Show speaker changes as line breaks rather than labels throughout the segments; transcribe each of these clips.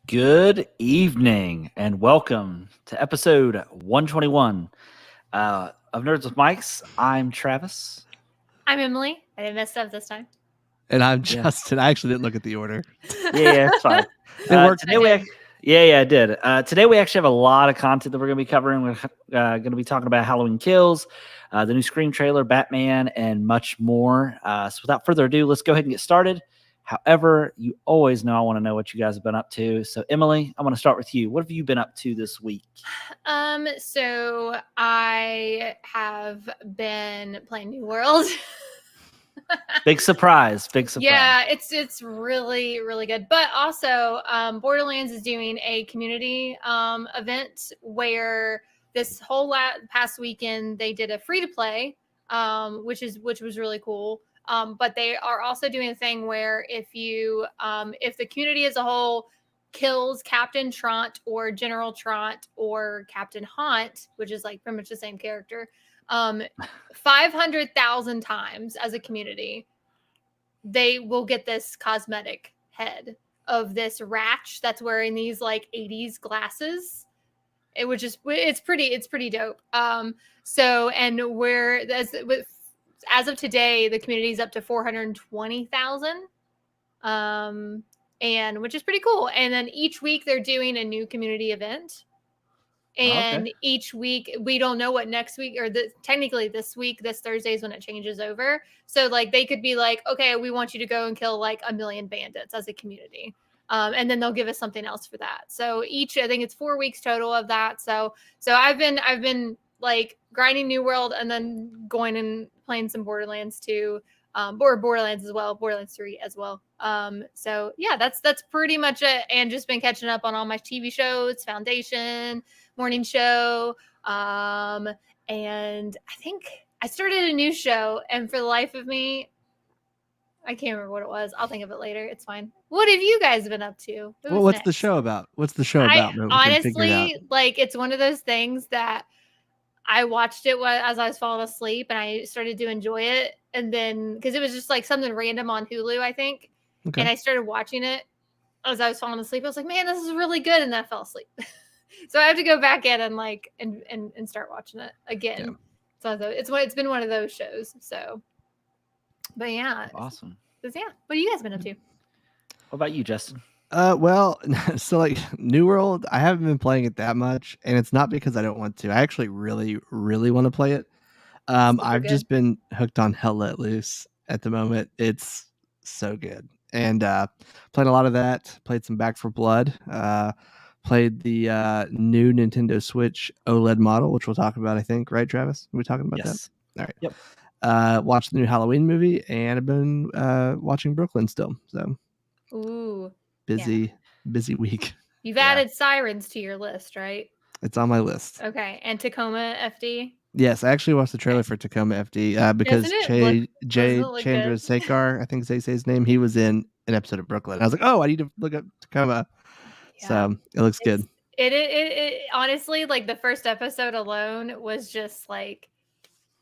Good evening and welcome to episode 121 of Nerds with Mics. I'm Travis.
I'm Emily. I didn't mess up this time.
And I'm
Yeah.
Justin. I actually didn't look at the order.
Yeah, it's fine.
It worked.
Today we I did. Today we actually have a lot of content that we're going to be covering. We're going to be talking about Halloween Kills, the new Scream trailer, Batman, and much more. So without further ado, let's go ahead and get started. However, you always know I want to know what you guys have been up to. So, Emily, I want to start with you. What have you been up to this week?
So I have been playing New World.
Big surprise.
Yeah, it's really, really good. But also, Borderlands is doing a community event where this whole past weekend they did a free to play, which was really cool. But they are also doing a thing where if the community as a whole kills Captain Trant or General Trant or Captain Haunt, which is like pretty much the same character, 500,000 times as a community, they will get this cosmetic head of this Ratch that's wearing these like 80s glasses. It's pretty dope. So and where as of today, the community is up to 420,000, and which is pretty cool. And then each week they're doing a new community event. And each week we don't know what next week or technically this week, this Thursday is when it changes over. So like they could be like, okay, we want you to go and kill like 1 million bandits as a community. And then they'll give us something else for that. So I think it's 4 weeks total of that. So I've been like grinding New World and then going and playing some Borderlands 2, or Borderlands as well, Borderlands 3 as well. So yeah, that's pretty much it. And just been catching up on all my TV shows, Foundation, Morning Show. And I think I started a new show, and for the life of me, I can't remember what it was. I'll think of it later. It's fine. What have you guys been up to?
Well, what's the show about?
Honestly, like it's one of those things that I watched it as I was falling asleep, and I started to enjoy it. And then because it was just like something random on Hulu, I think. Okay. And I started watching it as I was falling asleep. I was like, man, this is really good. And then I fell asleep. So I have to go back in and like and start watching it again. Yeah. So it's been one of those shows. So, but yeah,
awesome.
Yeah, what have you guys been up to?
What about you, Justin?
Well, so like New World, I haven't been playing it that much, and it's not because I don't want to. I actually really, really want to play it. I've just been hooked on Hell Let Loose at the moment. It's so good, and played a lot of that. Played some Back 4 Blood. Played the new Nintendo Switch OLED model, which we'll talk about, I think. Right, Travis? Are we talking about that? All right.
Yep.
Watched the new Halloween movie, and I've been watching Brooklyn still. So,
ooh,
busy week.
You've added Sirens to your list, right?
It's on my list.
Okay, and Tacoma FD.
Yes, I actually watched the trailer for Tacoma FD because Jay Chandrasekhar, I think they say his name, he was in an episode of Brooklyn. I was like, oh, I need to look up Tacoma. Yeah. So it looks good.
It honestly, like the first episode alone was just like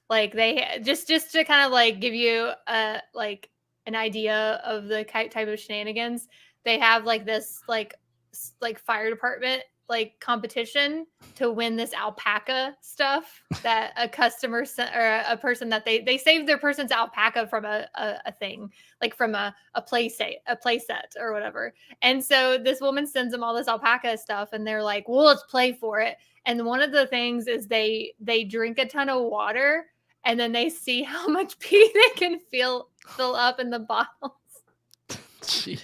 they just to kind of like give you like an idea of the type of shenanigans. They have like this like fire department like competition to win this alpaca stuff that a customer or a person that they saved their person's alpaca from a thing, like from a play set or whatever. And so this woman sends them all this alpaca stuff, and they're like, well, let's play for it. And one of the things is they drink a ton of water, and then they see how much pee they can fill up in the bottles.
Jeez.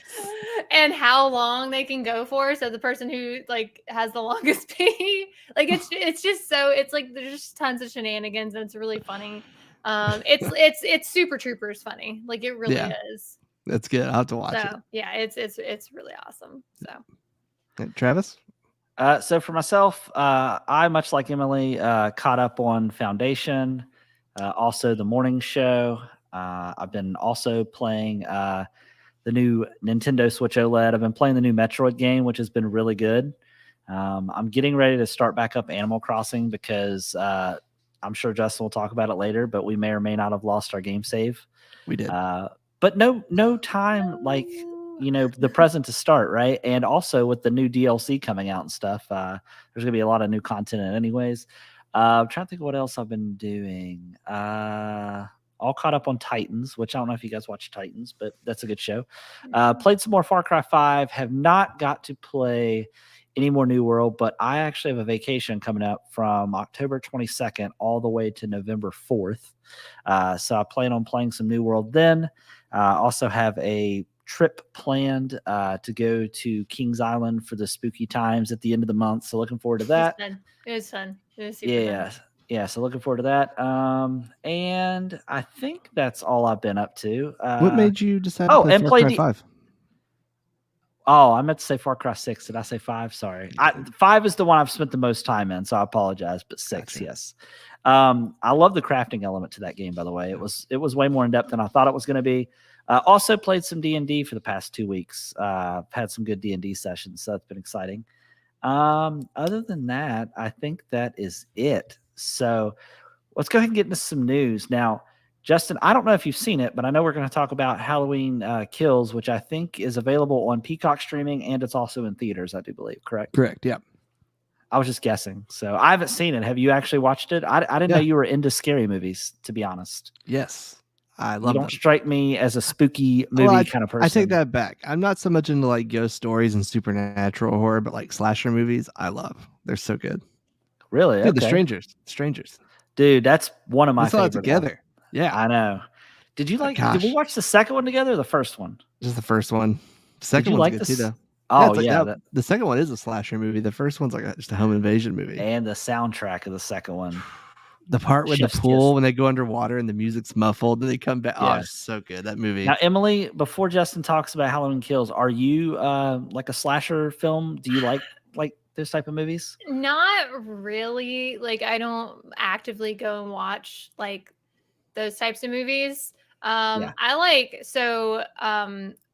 And how long they can go for. So the person who like has the longest pee, like it's just so it's like there's just tons of shenanigans, and it's really funny. It's Super Troopers funny, like it really is.
That's good. I'll have to watch it.
Yeah, it's really awesome. So,
Travis.
So for myself, I much like Emily caught up on Foundation, also the morning show. I've been also playing the new Nintendo Switch OLED. I've been playing the new Metroid game, which has been really good. I'm getting ready to start back up Animal Crossing because I'm sure Justin will talk about it later, but we may or may not have lost our game save.
We did.
But no time like the present to start, right? And also with the new DLC coming out and stuff, there's gonna be a lot of new content in it anyways. I'm trying to think of what else I've been doing. All caught up on Titans, which I don't know if you guys watch Titans, but that's a good show. Played some more Far Cry 5. Have not got to play any more New World, but I actually have a vacation coming up from October 22nd all the way to November 4th. So I plan on playing some New World then. Also have a trip planned to go to Kings Island for the spooky times at the end of the month. So looking forward to that.
It was fun. It was super fun.
Yeah. So looking forward to that. And I think that's all I've been up to.
What made you decide to play Far Cry 5?
Oh, I meant to say Far Cry 6. Did I say 5? Sorry. 5 is the one I've spent the most time in, so I apologize. But 6, gotcha. Yes. I love the crafting element to that game, by the way. It was way more in depth than I thought it was going to be. Also played some D&D for the past 2 weeks. Had some good D&D sessions, so that's been exciting. Other than that, I think that is it. So let's go ahead and get into some news. Now, Justin, I don't know if you've seen it, but I know we're going to talk about Halloween Kills, which I think is available on Peacock streaming, and it's also in theaters, I do believe. Correct?
Correct, yeah.
I was just guessing. So I haven't seen it. Have you actually watched it? I didn't know you were into scary movies, to be honest.
Yes. I love them.
You don't strike me as a spooky movie kind of person.
I take that back. I'm not so much into like ghost stories and supernatural horror, but like slasher movies, I love. They're so good.
Really?
Dude, okay. The Strangers.
Dude, that's one of my favorites.
Together. Yeah.
I know. Did you did we watch the second one together or the first one?
Just the first one. The second one's good too, though.
Oh,
the second one is a slasher movie. The first one's like just a home invasion movie.
And the soundtrack of the second one.
The part with the pool when they go underwater and the music's muffled and they come back. Oh, it's so good. That movie.
Now, Emily, before Justin talks about Halloween Kills, are you like a slasher film? Do you like those type of movies?
Not really. Like, I don't actively go and watch like those types of movies. I like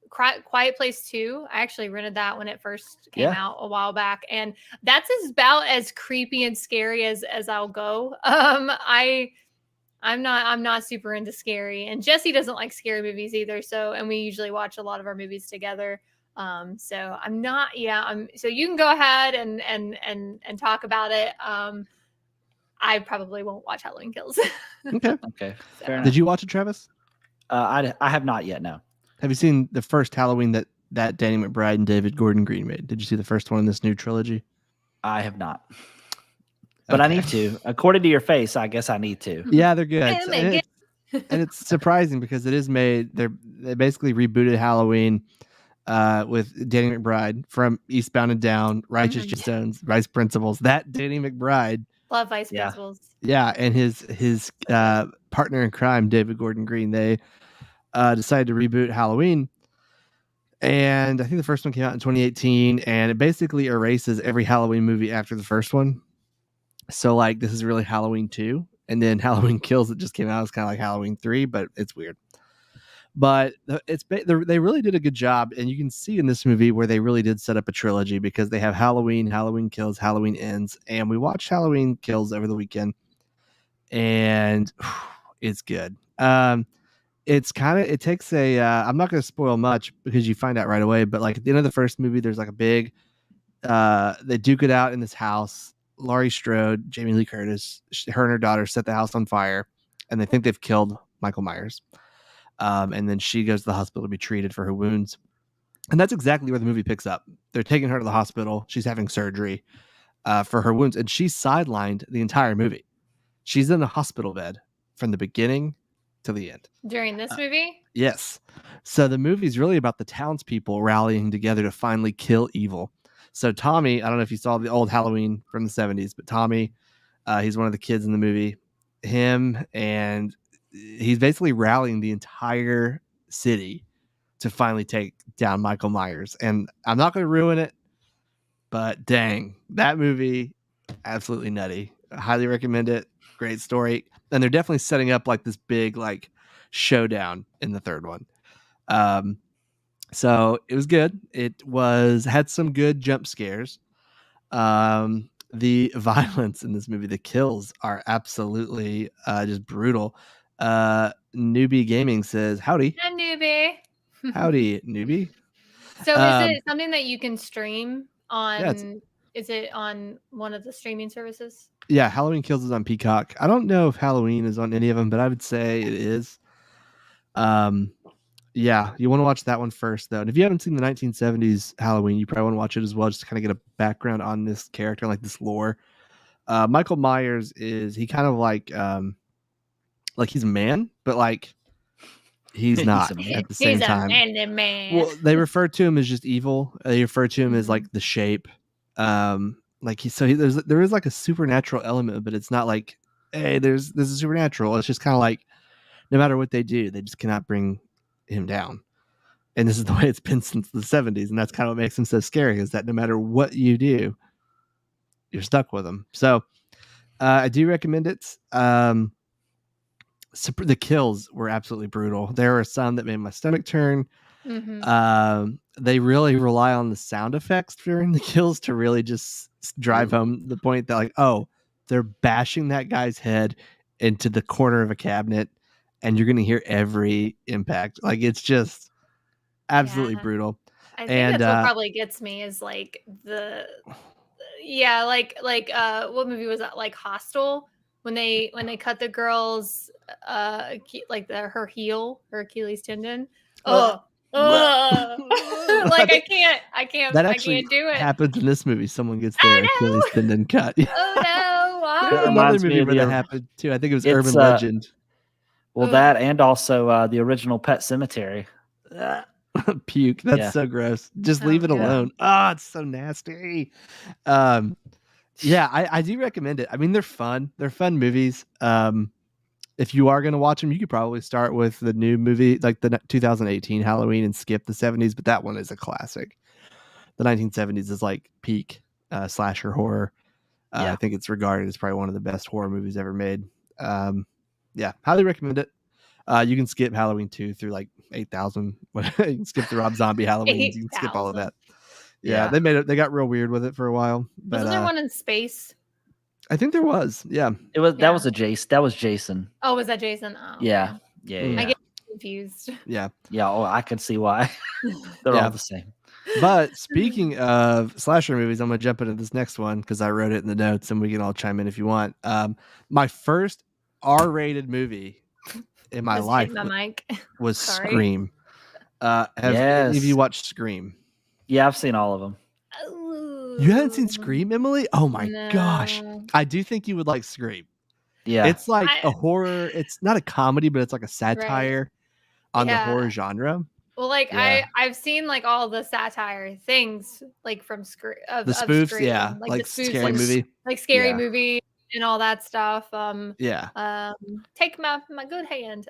Quiet Place 2. I actually rented that when it first came out a while back, and that's about as creepy and scary as I'll go. I'm not super into scary, and Jesse doesn't like scary movies either. So, and we usually watch a lot of our movies together. So I'm not. So you can go ahead and talk about it. I probably won't watch Halloween Kills.
Okay. So. Did you watch it, Travis?
I have not yet. No.
Have you seen the first Halloween that Danny McBride and David Gordon Green made? Did you see the first one in this new trilogy?
I have not. But I need to. According to your face, I guess I need to.
Yeah, they're good. And it's surprising because it is made. They basically rebooted Halloween with Danny McBride from Eastbound and Down, Righteous Gemstones, Vice Principals. That Danny McBride.
Love Vice Principals.
Yeah, and his partner in crime, David Gordon Green. They decided to reboot Halloween, and I think the first one came out in 2018, and it basically erases every Halloween movie after the first one. So like this is really Halloween 2, and then Halloween Kills that just came out is kind of like Halloween 3, but it's weird. But they really did a good job, and you can see in this movie where they really did set up a trilogy because they have Halloween, Halloween Kills, Halloween Ends, and we watched Halloween Kills over the weekend, and it's good. It takes a I'm not going to spoil much because you find out right away, but like at the end of the first movie there's like a big they duke it out in this house. Laurie Strode, Jamie Lee Curtis, her and her daughter set the house on fire, and they think they've killed Michael Myers, and then she goes to the hospital to be treated for her wounds, and that's exactly where the movie picks up. They're taking her to the hospital. She's having surgery for her wounds, and she's sidelined the entire movie. She's in a hospital bed from the beginning to the end.
During this movie?
Yes. So the movie is really about the townspeople rallying together to finally kill evil. So Tommy, I don't know if you saw the old Halloween from the 70s, but Tommy, he's one of the kids in the movie. And he's basically rallying the entire city to finally take down Michael Myers. And I'm not going to ruin it, but dang, that movie, absolutely nutty. I highly recommend it. Great story. And they're definitely setting up like this big like showdown in the third one. So it was good. It had some good jump scares. The violence in this movie, the kills are absolutely just brutal. Newbie Gaming says, howdy.
Hi, Newbie.
Howdy, Newbie.
So is it something that you can stream on?
Yeah,
is it on one of the streaming services?
Yeah, Halloween Kills is on Peacock. I don't know if Halloween is on any of them, but I would say it is. Yeah, you want to watch that one first, though. And if you haven't seen the 1970s Halloween, you probably want to watch it as well, just to kind of get a background on this character, like this lore. Michael Myers he kind of like he's a man, but like he's not at the same time.
He's a man.
Well, they refer to him as just evil. They refer to him as like the shape. There is like a supernatural element, but it's not like, hey, there's a supernatural. It's just kind of like no matter what they do, they just cannot bring him down. And this is the way it's been since the 70s, and that's kind of what makes him so scary, is that no matter what you do, you're stuck with him. So I do recommend it. The kills were absolutely brutal. There were some that made my stomach turn. They really rely on the sound effects during the kills to really just drive home the point that, like, oh, they're bashing that guy's head into the corner of a cabinet, and you're going to hear every impact. Like, it's just absolutely brutal.
I think that's what probably gets me is like what movie was that? Like Hostel, when they cut the girl's her heel, her Achilles tendon. Like I can't
That actually
do it.
happens in this movie. Someone gets their Achilles tendon cut.
Oh no! Why?
Another movie where that happened too. I think it was Urban Legend.
Well, that and also the original Pet Cemetery.
Puke. That's so gross. Just leave it alone. It's so nasty. I do recommend it. I mean, they're fun. They're fun movies. If you are going to watch them, you could probably start with the new movie, like the 2018 Halloween, and skip the 70s. But that one is a classic. The 1970s is like peak slasher horror. I think it's regarded as probably one of the best horror movies ever made. Highly recommend it. You can skip Halloween 2 through like 8,000. You can skip the Rob Zombie Halloween. You can skip all of that. Yeah, they got real weird with it for a while. But,
wasn't there one in space?
I think there was. Yeah,
it was. That was Jason. That was Jason.
Oh, was that Jason? Oh,
yeah.
I get confused.
Yeah.
Oh, I can see why. They're all the same.
But speaking of slasher movies, I'm gonna jump into this next one because I wrote it in the notes, and we can all chime in if you want. My first R-rated movie in my life was Scream. Have any of you watched Scream?
Yeah, I've seen all of them.
You haven't seen Scream, Emily? Oh my gosh. I do think you would like Scream. Yeah. It's like a horror. It's not a comedy, but it's like a satire on the horror genre.
Well, I've seen like all the satire things, like from the
spoofs,
of Scream.
Like
the spoofs,
Scary Movie.
Like Scary Movie and all that stuff. Take my good hand.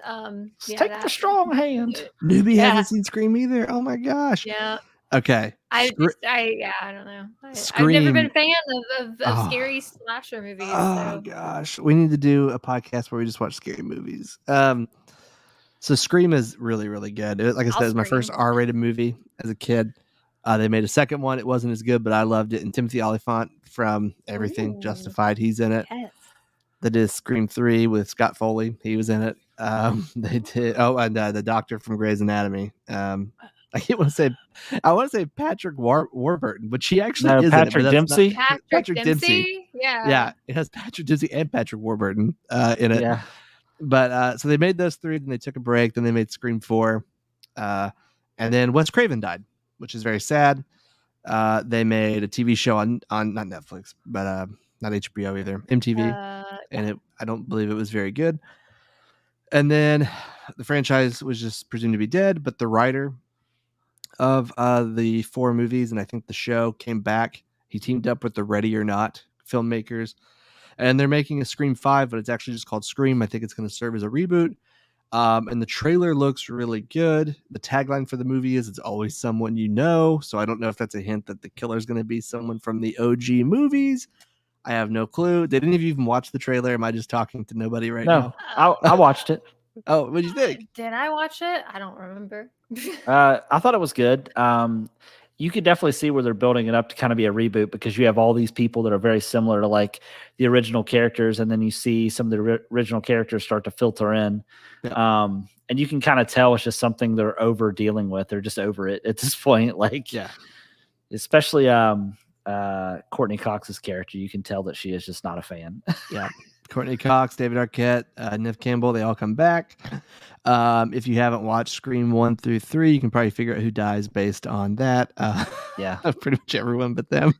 Take the strong hand.
Newbie hasn't seen Scream either. Oh my gosh.
Yeah.
Okay.
I don't know. I've never been a fan of scary slasher movies.
Oh gosh. We need to do a podcast where we just watch scary movies. So Scream is really, really good. Like I said, it was my first R-rated movie as a kid. They made a second one. It wasn't as good, but I loved it. And Timothy Olyphant from Everything Justified, he's in it.
Yes.
They did Scream 3 with Scott Foley. He was in it. They did. Oh, and the doctor from Grey's Anatomy. I want to say Patrick Warburton, but she actually is
Patrick Dempsey.
Patrick Dempsey.
Yeah, it has Patrick Dempsey and Patrick Warburton in it.
Yeah.
But so they made those three, then they took a break, then they made Scream 4, and then Wes Craven died, which is very sad. They made a TV show on not Netflix, but not HBO either, MTV, and I don't believe it was very good. And then the franchise was just presumed to be dead, but the writer of the 4 movies, and I think the show, came back. He teamed up with the Ready or Not filmmakers, and they're making a Scream 5, but it's actually just called Scream. I think it's going to serve as a reboot. And the trailer looks really good. The tagline for the movie is "It's always someone you know." So I don't know if that's a hint that the killer is going to be someone from the OG movies. I have no clue. Did any of you even watch the trailer? Am I just talking to nobody right now?
No, I watched it.
Oh, what did you think?
Did I watch it? I don't remember.
I thought it was good. You could definitely see where they're building it up to kind of be a reboot, because you have all these people that are very similar to like the original characters, and then you see some of the original characters start to filter in.
Yeah.
and you can kind of tell it's just something they're over dealing with. They're just over it at this point. Like,
Yeah.
Especially Courtney Cox's character, you can tell that she is just not a fan.
Yeah. Courtney Cox, David Arquette, Neve Campbell, they all come back. If you haven't watched Scream 1 through 3, you can probably figure out who dies based on that.
Yeah.
Pretty much everyone but them.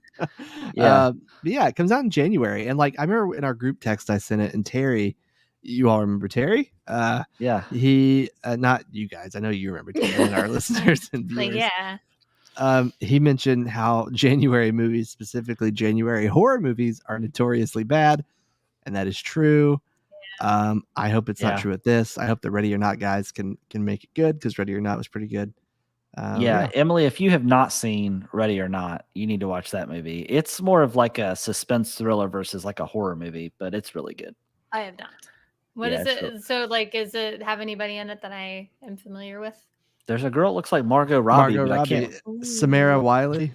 Yeah.
But yeah, it comes out in January. And like, I remember in our group text, I sent it, and Terry, you all remember Terry?
Yeah.
He, not you guys, I know you remember Terry and our listeners and viewers.
Like, yeah.
He mentioned how January movies, specifically January horror movies, are notoriously bad. And that is true. I hope it's not true with this. I hope the Ready or Not guys can make it good, because Ready or Not was pretty good.
Emily, if you have not seen Ready or Not, you need to watch that movie. It's more of like a suspense thriller versus like a horror movie, but it's really good.
I have not. What is it? So, like, does it have anybody in it that I am familiar with?
There's a girl that looks like Margot Robbie.
Samara Wiley.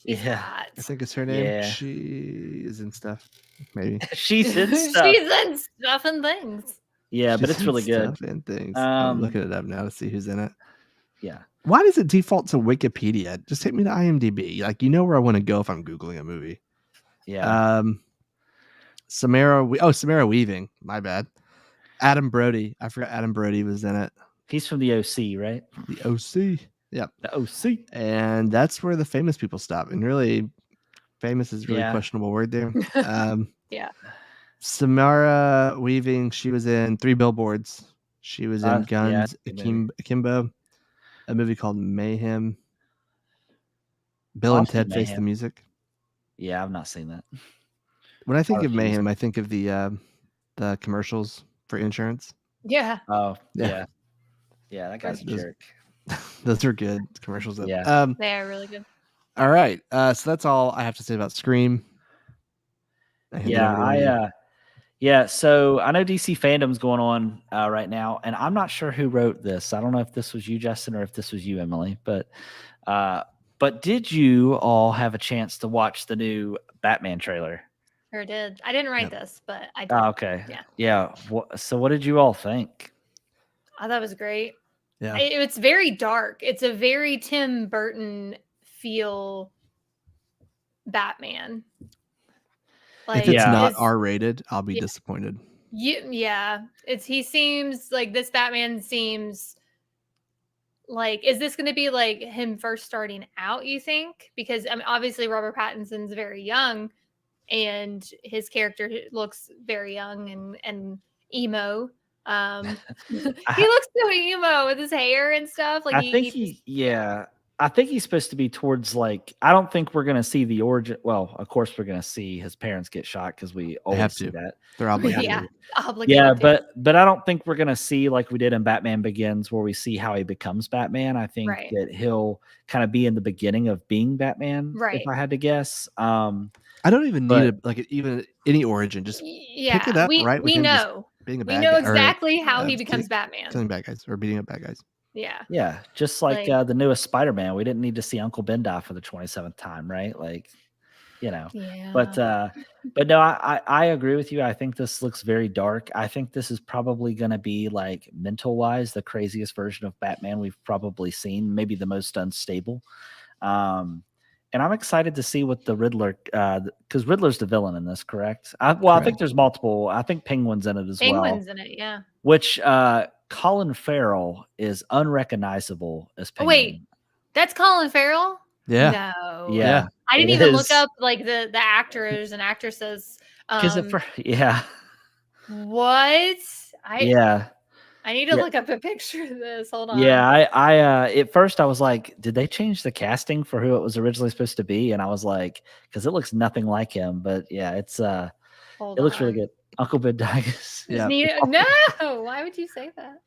I
think is her name.
Yeah.
She is in stuff. Maybe
she's in stuff.
She's in stuff and things.
Yeah, but it's really good.
Stuff and things. I'm looking it up now to see who's in it.
Yeah.
Why does it default to Wikipedia? Just take me to IMDb. Like, you know where I want to go if I'm Googling a movie.
Yeah.
Samara Weaving. My bad. Adam Brody. I forgot Adam Brody was in it.
He's from the OC, right?
The OC. Yep.
The OC.
And that's where the famous people stop. And really, famous is really questionable word there.
Yeah.
Samara Weaving, she was in 3 Billboards. She was in Guns Akimbo, a movie called Mayhem. Bill and Ted Face the Music.
Yeah, I've not seen that.
When I think of Mayhem, I think of the commercials for insurance.
Yeah.
Oh, yeah. Yeah, that guy's a jerk.
Those are good commercials.
Yeah. They are really good.
All right. So that's all I have to say about Scream.
So I know DC fandom's going on right now, and I'm not sure who wrote this. I don't know if this was you, Justin, or if this was you, Emily. But did you all have a chance to watch the new Batman trailer?
Sure did. I didn't write this, but I did.
Oh, okay. Yeah. So what did you all think?
I thought it was great.
Yeah.
It's very dark. It's a very Tim Burton feel Batman.
Like, if it's not R-rated, I'll be disappointed.
He seems like this Batman seems like, is this going to be like him first starting out, you think? Because I mean, obviously Robert Pattinson's very young and his character looks very young and emo. He looks so emo with his hair and stuff. Like,
I think he's supposed to be towards, like, I don't think we're going to see the origin. Well, of course we're going to see his parents get shot because we always see that.
They're obligated.
Obligated.
Yeah, but I don't think we're going to see, like we did in Batman Begins, where we see how he becomes Batman. I think that he'll kind of be in the beginning of being Batman, if I had to guess.
I don't even need even any origin. Just pick it up, right?
We know.
Being a
we
bad
know
guy,
exactly how he becomes Batman.
Killing bad guys or beating up bad guys.
Yeah.
Just like the newest Spider-Man. We didn't need to see Uncle Ben die for the 27th time, right? Like,
Yeah.
But no, I agree with you. I think this looks very dark. I think this is probably going to be, like, mental-wise, the craziest version of Batman we've probably seen, maybe the most unstable. And I'm excited to see what the Riddler, because Riddler's the villain in this, correct? I think there's multiple. I think Penguin's in it as well.
Penguin's in it, yeah.
Which Colin Farrell is unrecognizable as Penguin.
Wait, that's Colin Farrell?
Yeah.
No.
Yeah.
I didn't even look up, like, the actors and actresses. What? I need to look up a picture of this. Hold on.
Yeah, I at first I was like, did they change the casting for who it was originally supposed to be? And I was like, because it looks nothing like him. But yeah, it looks really good. Uncle Ben Digas.
Yeah. No, why would you say that?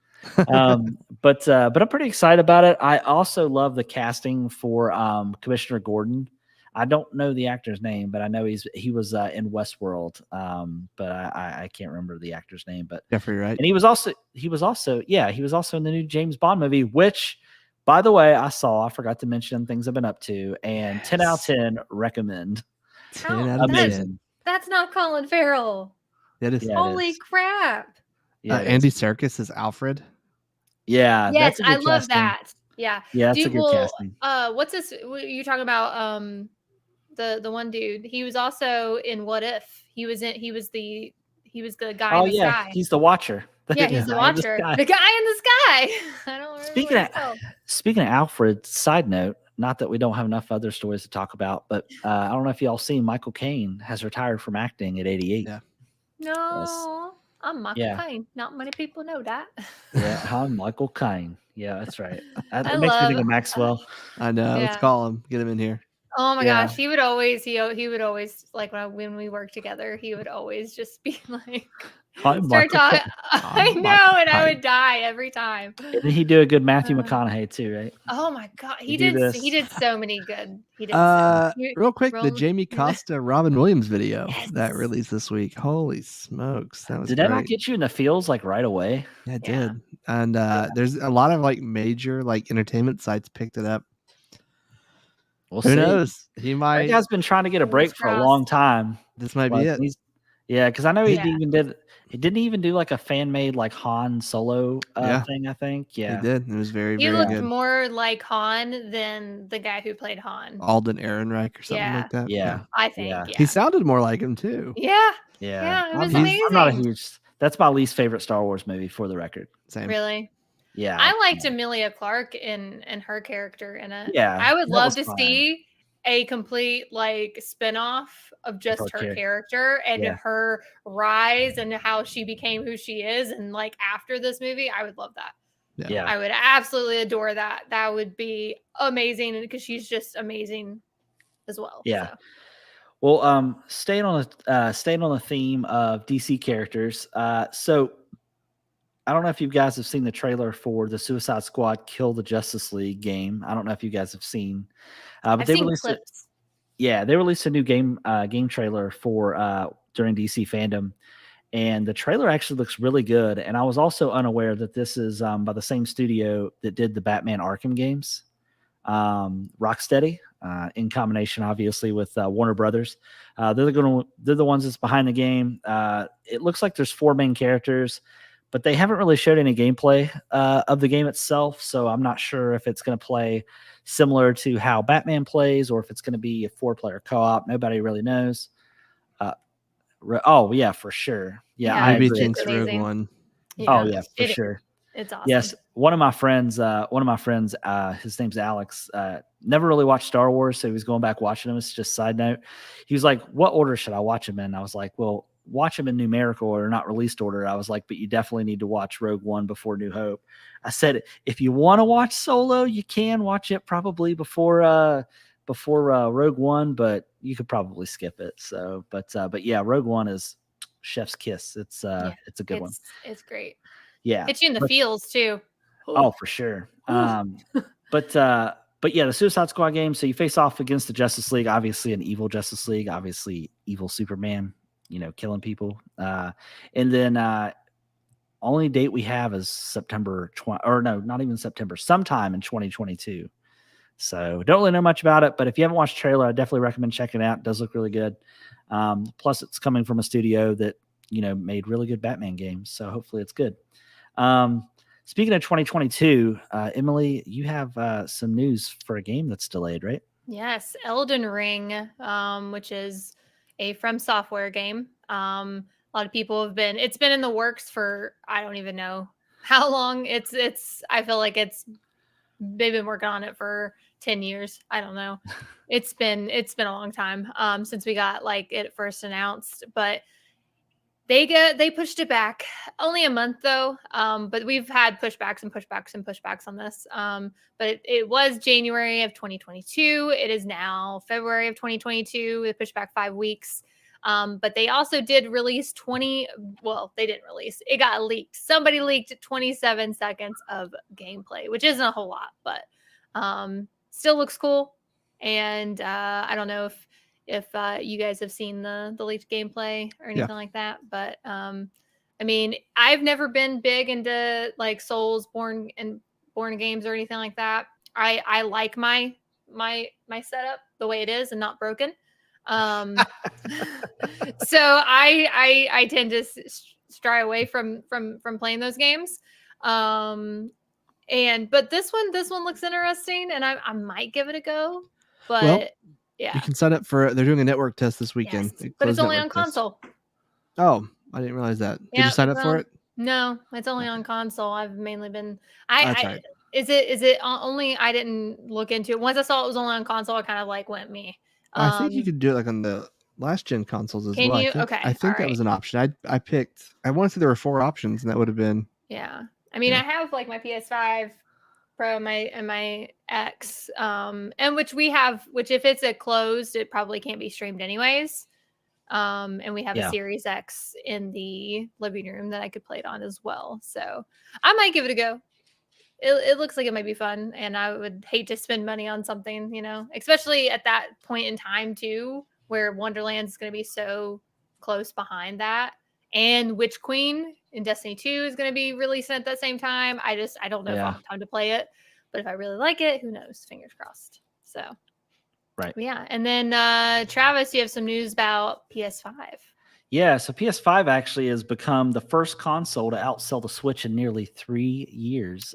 But I'm pretty excited about it. I also love the casting for Commissioner Gordon. I don't know the actor's name, but I know he was in Westworld. But I can't remember the actor's name. But
Jeffrey Wright.
And he was also in the new James Bond movie, which, by the way, I forgot to mention things I've been up to, and 10 out of 10 recommend.
10 out of 10.
That's not Colin Farrell.
That is.
Holy crap.
Andy Serkis is Alfred.
Yeah,
Yes,
that's a
I
good
love
casting.
that. Yeah.
Yeah,
Do
that's a
you,
good casting.
what's this? You talking about the one dude? He was also in What If. He was the guy
Oh
in the
yeah,
sky.
he's the Watcher.
Yeah,
The
he's the
guy in the
Watcher.
sky.
The guy in the sky. I don't remember
Speaking
what
of
he's called.
speaking of Alfred, side note, not that we don't have enough other stories to talk about, but I don't know if y'all seen Michael Caine has retired from acting at 88.
Yeah.
No, I'm Michael
Yeah.
Caine. Not many people know that.
Yeah, I'm Michael Caine. Yeah, that's right.
I
It makes me think
love.
of Maxwell.
I know. Let's
Yeah.
call him. Get him in here.
Oh my
Yeah.
gosh, he would always like when we worked together, he would always just be like
I'm
start
Michael
talking.
Caine.
I
I'm
know,
Michael
and I
Caine.
would die every time.
Didn't he do a good Matthew
Uh,
McConaughey too, right?
Oh my god,
He do this.
he did so many good. He did so.
Real quick, the
Roll-
Jamie Costa Robin Williams video that
Yes.
released this week. Holy smokes, that was
Did that not
great.
get you in the feels like right away?
Yeah, it
Yeah.
did. And there's a lot of like major like entertainment sites picked it up.
We'll
Who
see.
knows? He
That
might.
guy's been trying to get a
Fingers
break for a long time.
This might be
Like,
it.
yeah, because I know he
Yeah.
didn't even do like a fan made like Han Solo
Yeah.
thing. I think. Yeah,
He did. It was very,
He
very
looked
good.
more like Han than the guy who played Han.
Alden Ehrenreich or something
Yeah.
like that.
Yeah,
I think.
yeah.
Yeah.
He sounded more like him too.
Yeah.
yeah.
Yeah, it was
I'm not a
amazing.
huge. That's my least favorite Star Wars movie, for the record.
Same.
Really.
Yeah,
I liked Emilia Clarke and her character in it.
Yeah,
I would
that
love
was
to
fine.
see a complete like spin-off of just her character and
Yeah.
her rise and how she became who she is, and like after this movie, I would love that.
Yeah.
I would absolutely adore that. That would be amazing because she's just amazing as well.
Yeah.
So.
Well, staying on the theme of DC characters. So I don't know if you guys have seen the trailer for the Suicide Squad Kill the Justice League game. I don't know if you guys have seen, but
I've
they
seen
released
clips.
they released a new game trailer for during DC fandom, and the trailer actually looks really good. And I was also unaware that this is by the same studio that did the Batman Arkham games, Rocksteady, in combination obviously with Warner Brothers. They're the ones that's behind the game. It looks like there's 4 main characters, but they haven't really showed any gameplay of the game itself. So I'm not sure if it's going to play similar to how Batman plays or if it's going to be a 4-player co-op. Nobody really knows. Oh yeah, for sure. Yeah, I
maybe
agree.
Jinx Rogue One.
Oh yeah, for sure.
It's awesome.
Yes, one of my friends, his name's Alex. Never really watched Star Wars, so he was going back watching them. It's just a side note. He was like, "What order should I watch them in?" I was like, "Well, watch them in numerical order, not released order." I was like, "But you definitely need to watch Rogue One before New Hope." I said, "If you want to watch Solo, you can watch it probably before Rogue One, but you could probably skip it." So, but yeah, Rogue One is chef's kiss. It's a good one.
It's great.
Yeah,
hits you in the feels too.
Oh, for sure. But yeah, the Suicide Squad game. So you face off against the Justice League, obviously an evil Justice League, obviously evil Superman, killing people. And then only date we have is September 20, or no, not even September, sometime in 2022. So don't really know much about it, but if you haven't watched the trailer, I definitely recommend checking it out. It does look really good. Plus, it's coming from a studio that made really good Batman games, so hopefully it's good. Speaking of 2022, Emily, you have some news for a game that's delayed, right?
Yes, Elden Ring, which is a From Software game. A lot of people it's been in the works for, I don't even know how long. I feel like they've been working on it for 10 years. I don't know. It's been a long time since we got like it first announced, but they pushed it back only a month though. But we've had pushbacks on this. But it was January of 2022. It is now February of 2022. They pushed back 5 weeks. But they also did release they didn't release. It got leaked. Somebody leaked 27 seconds of gameplay, which isn't a whole lot, but still looks cool. And I don't know if you guys have seen the leaked gameplay or anything like that, but I mean, I've never been big into like Souls born games or anything like that. I like my setup the way it is and not broken. So I tend to stray away from playing those games. But this one looks interesting, and I might give it a go. But
Well,
yeah,
you can sign up for. They're doing a network test this weekend.
yes, but it's only on console.
Oh, I didn't realize that. Did
Yeah,
you sign up for it?
No, it's only on console. I've mainly been.
That's right.
Is it only? I didn't look into it. Once I saw it was only on console, I kind of like went me.
I think you could do it like on the last gen consoles as well.
Can you? Okay.
I think that was an option. I picked. I want to say there were 4 options, and that would have been.
Yeah, I mean, I have like my PS5 Pro and my X, and which if it's a closed, it probably can't be streamed anyways. And we have a Series X in the living room that I could play it on as well. So I might give it a go. It looks like it might be fun, and I would hate to spend money on something, especially at that point in time too, where Wonderland is going to be so close behind that, and Witch Queen in Destiny 2 is going to be releasing at that same time. I don't know if I'll have time to play it, but if I really like it, who knows? Fingers crossed. So,
right,
yeah. And then Travis, you have some news about PS5.
Yeah, so PS5 actually has become the first console to outsell the Switch in nearly 3 years.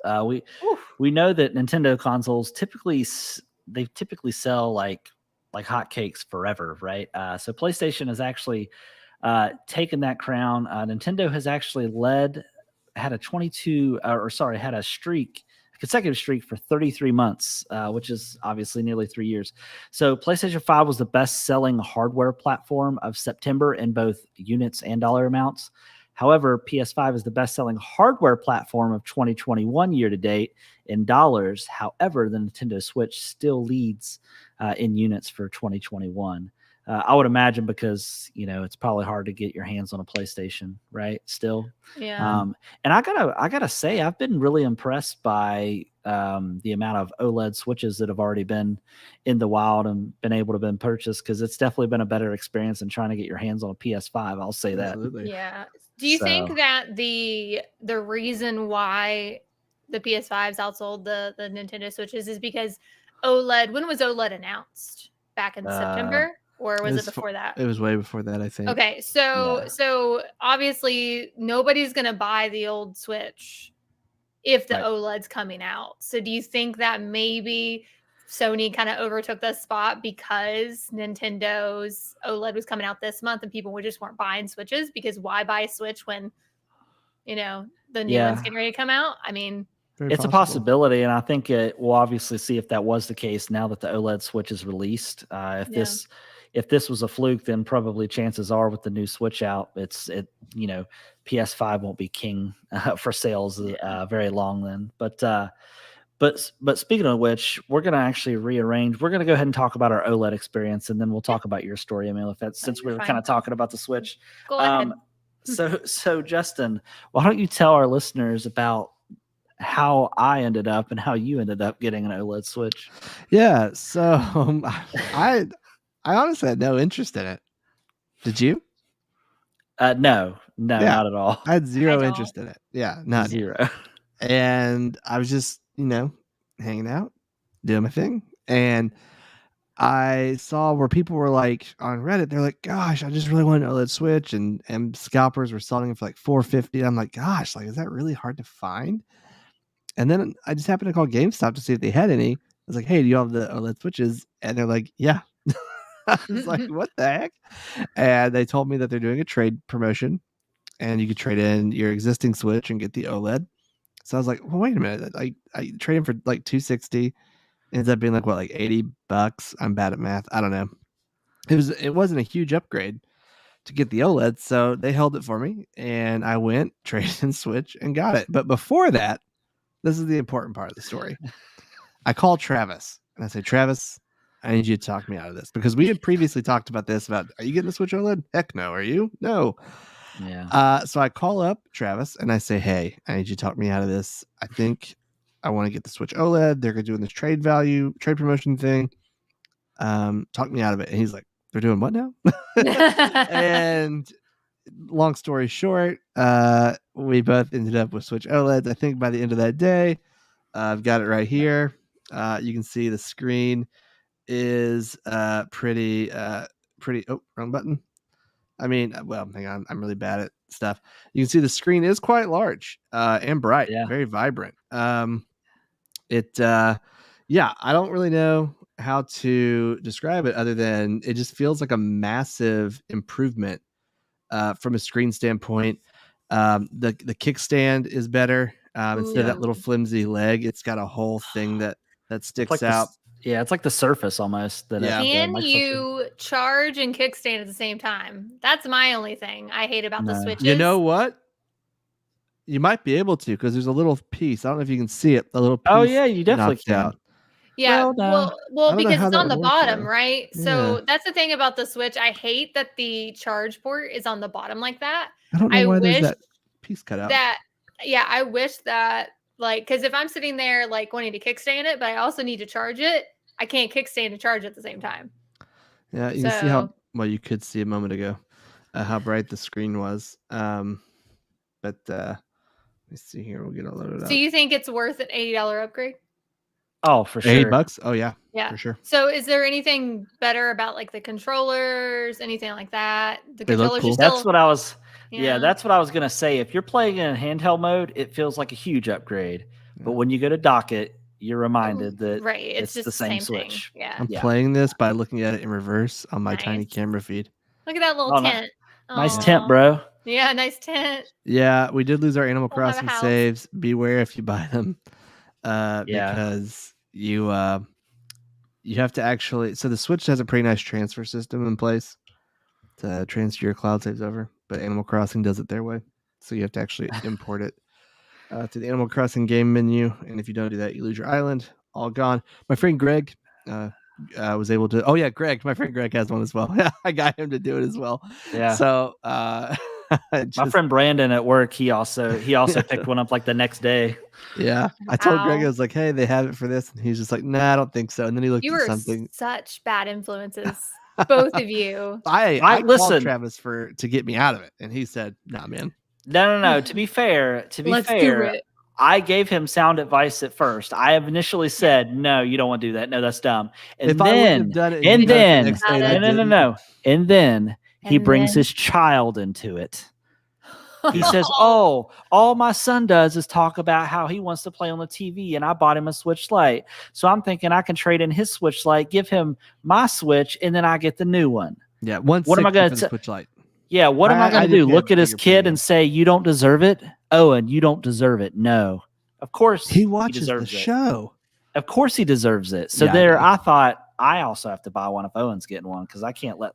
We know that Nintendo consoles typically sell like hotcakes forever, right? So PlayStation has actually taken that crown. Nintendo has actually had a consecutive streak for 33 months, which is obviously nearly 3 years. So PlayStation 5 was the best-selling hardware platform of September in both units and dollar amounts. However, PS5 is the best-selling hardware platform of 2021 year-to-date in dollars. However, the Nintendo Switch still leads in units for 2021. I would imagine because, it's probably hard to get your hands on a PlayStation, right? Still.
Yeah.
And I gotta say, I've been really impressed by the amount of OLED Switches that have already been in the wild and been able to been purchased, because it's definitely been a better experience than trying to get your hands on a PS5. I'll say that.
Absolutely.
Yeah. Do you think that the reason why the PS5s outsold the Nintendo Switches is because OLED? When was OLED announced? Back in September? Or was it before that?
It was way before that, I think.
Okay, so obviously nobody's gonna buy the old Switch if the OLED's coming out. So do you think that maybe Sony kind of overtook the spot because Nintendo's OLED was coming out this month and people just weren't buying Switches? Because why buy a Switch when the new one's getting ready to come out? I mean,
it's a possibility, and I think we'll obviously see if that was the case now that the OLED Switch is released. If this was a fluke, then probably chances are with the new Switch out, PS5 won't be king for sales very long then. But speaking of which, we're going to actually rearrange. We're going to go ahead and talk about our OLED experience, and then we'll talk about your story, Emil, since we were kind of talking about the Switch.
Go ahead.
So Justin, why don't you tell our listeners about how I ended up and how you ended up getting an OLED Switch?
Yeah, so I honestly had no interest in it. Did you?
No, not at all.
I had zero interest in it. Yeah, none.
Zero.
And I was just, hanging out, doing my thing. And I saw where people were like on Reddit, they're like, gosh, I just really want an OLED Switch. And scalpers were selling it for like $450. I'm like, gosh, is that really hard to find? And then I just happened to call GameStop to see if they had any. I was like, hey, do you have the OLED Switches? And they're like, yeah. I was like, what the heck? And they told me that they're doing a trade promotion and you could trade in your existing Switch and get the OLED. So I was like, well, wait a minute. I trade in for like $260. Ends up being like $80. I'm bad at math. I don't know. It wasn't a huge upgrade to get the OLED. So they held it for me and I went, traded in Switch and got it. But before that, this is the important part of the story. I called Travis and I said, Travis, I need you to talk me out of this, because we had previously talked about this, are you getting the Switch OLED? Heck no. Are you? No.
Yeah.
So I call up Travis and I say, hey, I need you to talk me out of this. I think I want to get the Switch OLED. They're doing this trade promotion thing. Talk me out of it. And he's like, they're doing what now? And long story short, we both ended up with Switch OLEDs. I think by the end of that day, I've got it right here. You can see the screen is pretty oh, wrong button. I mean, well, hang on, I'm really bad at stuff. You can see the screen is quite large and bright, very vibrant. It yeah, I don't really know how to describe it other than it just feels like a massive improvement from a screen standpoint. The kickstand is better. Instead of that little flimsy leg, it's got a whole thing that sticks out.
It's like the Surface almost.
Can you charge and kickstand at the same time? That's my only thing I hate about the Switches.
You know what? You might be able to because there's a little piece. I don't know if you can see it. A little piece.
Oh yeah, you definitely can.
Out.
Yeah, well, because it's on the bottom, right?
Yeah.
So that's the thing about the Switch. I hate that the charge port is on the bottom like that.
I don't know why there's that piece cut out.
I wish that, like, because if I'm sitting there like wanting to kickstand it, but I also need to charge it, I can't kickstand and charge at the same time.
Yeah, you can see how you could see a moment ago how bright the screen was. But let's see here. We'll get it loaded up.
So you think it's worth an $80 upgrade?
Oh, for sure.
$8? Oh yeah, for sure.
So is there anything better about like the controllers, anything like that? The
they
controllers
look cool.
That's what I was. Yeah, that's what I was gonna say. If you're playing in handheld mode, it feels like a huge upgrade. Yeah. But when you go to dock it, you're reminded that
it's just
the same Switch.
Yeah.
I'm playing this by looking at it in reverse on my tiny camera feed.
Look at that little tent.
Nice tent, bro.
Yeah, nice tent.
Yeah, we did lose our Animal Crossing saves. Beware if you buy them. Because you have to actually. So the Switch has a pretty nice transfer system in place to transfer your cloud saves over, but Animal Crossing does it their way. So you have to actually import it to the Animal Crossing game menu, and if you don't do that, you lose your island. All gone. My friend Greg was able to. Oh yeah, Greg. My friend Greg has one as well. I got him to do it as well.
Yeah.
So
my friend Brandon at work, he also picked one up like the next day.
Yeah, I told Greg, I was like, "Hey, they have it for this," and he's just like, "Nah, I don't think so." And then he looked at something.
Such bad influences, both of you.
I called Travis to get me out of it, and he said, "Nah, man."
No. To be fair, I gave him sound advice at first. I have initially said, "No, you don't want to do that. No, that's dumb." And then he brings his child into it. He says, "Oh, all my son does is talk about how he wants to play on the TV, and I bought him a Switch Lite. So I'm thinking I can trade in his Switch Lite, give him my Switch, and then I get the new one."
Yeah, what am I going to Switch Lite?
Yeah, what am I going to do? Look at his kid and say, "You don't deserve it, Owen. You don't deserve it." No, of course
he watches the show.
Of course he deserves it. So I thought I also have to buy one if Owen's getting one because I can't let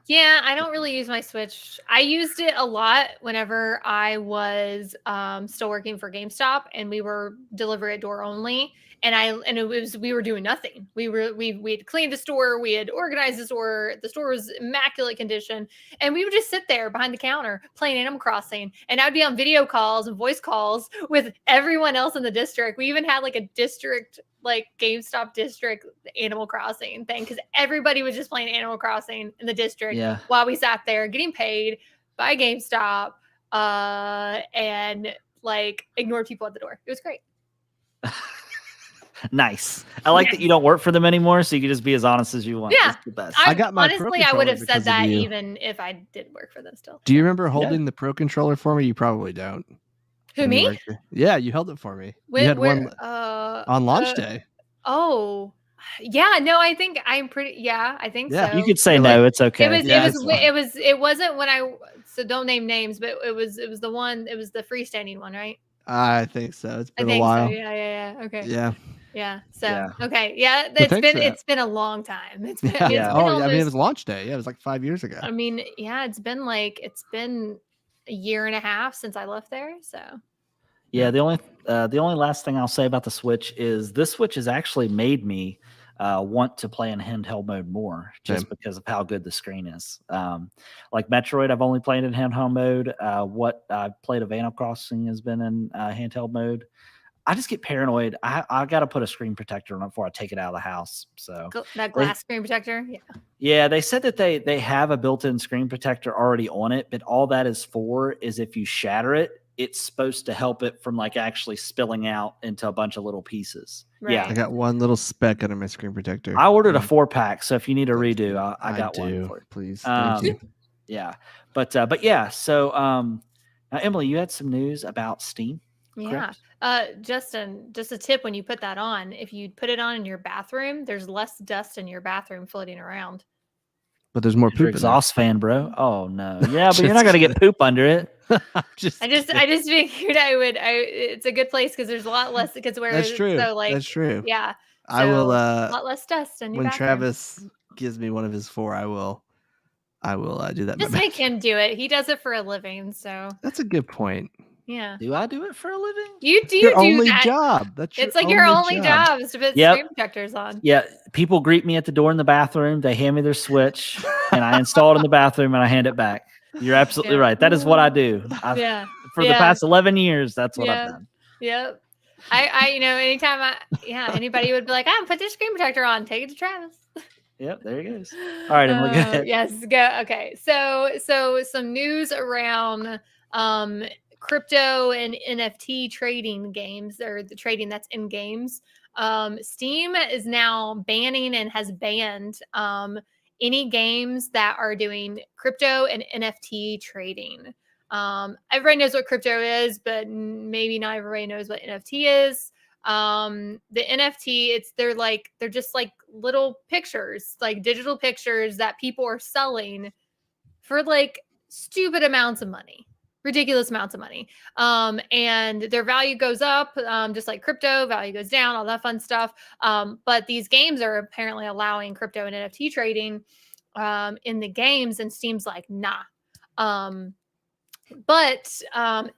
Yeah, I don't really use my Switch. I used it a lot whenever I was still working for GameStop and we were deliver at door only. We were doing nothing. We had cleaned the store, we had organized the store was immaculate condition, and we would just sit there behind the counter playing Animal Crossing. And I'd be on video calls and voice calls with everyone else in the district. We even had like a district, like GameStop district Animal Crossing thing, because everybody was just playing Animal Crossing in the district while we sat there getting paid by GameStop and like ignored people at the door. It was great.
Nice. I like that you don't work for them anymore, so you can just be as honest as you want.
Yeah,
the best.
I got my
honestly, I would have said that even if I did work for them still.
Do you remember holding the Pro Controller for me? You probably don't.
Who, me?
Yeah, you held it for me.
You
had one on launch day.
Oh, yeah. No, I think I'm pretty. Yeah, I think so.
You could say no. It's okay.
It wasn't when I. So don't name names, but it was the one. It was the freestanding one, right?
I think so. It's been a while.
So. Yeah. Okay.
Yeah.
So okay. Yeah. It's been a long time. It's been.
It was launch day. Yeah, it was like 5 years ago.
I mean, yeah, it's been a year and a half since I left there. So.
Yeah. The only last thing I'll say about the Switch is this Switch has actually made me want to play in handheld mode more just because of how good the screen is. Like Metroid, I've only played in handheld mode. What I've played of Animal Crossing has been in handheld mode. I just get paranoid. I got to put a screen protector on it before I take it out of the house. So
that glass screen protector.
Yeah. They said that they have a built-in screen protector already on it, but all that is for is if you shatter it, it's supposed to help it from like actually spilling out into a bunch of little pieces. Right. Yeah.
I got one little speck under my screen protector.
I ordered a 4-pack. So if you need a redo, I got one for you.
Please. Thank you.
Yeah. But yeah. So now Emily, you had some news about Steam.
Yeah. Justin, just a tip when you put that on, if you put it on in your bathroom, there's less dust in your bathroom floating around.
But there's more
Your
poop in there.
exhaust fan, bro. Oh no. Yeah, but you're not gonna get poop under it.
I just figured it's a good place because there's a lot less because where
That's true.
so like
That's true.
yeah.
I will
a lot less dust in your
when
bathroom.
Travis gives me one of his 4, I will do that.
Just make him do it. He does it for a living, so
that's a good point.
Yeah.
Do I do it for a living?
You do
your
do
only
that.
job. That's
it's like your only job is to put screen protectors on.
Yeah. People greet me at the door in the bathroom. They hand me their Switch, and I install it in the bathroom, and I hand it back. You're absolutely right. That is what I do. For the past 11 years, that's what I've done.
Yep. I anytime anybody would be like, put your screen protector on, take it to Travis.
Yep, there he goes. All right, Emily, go ahead.
Yes, go. Okay, so some news around crypto and NFT trading games, or the trading that's in games. Steam is now banning and has banned any games that are doing crypto and NFT trading. Everybody knows what crypto is, but maybe not everybody knows what NFT is. The NFT, they're just like little pictures, like digital pictures that people are selling for like stupid amounts of money, ridiculous amounts of money. And their value goes up, just like crypto, value goes down, all that fun stuff. But these games are apparently allowing crypto and NFT trading in the games, and Steam's like, nah. But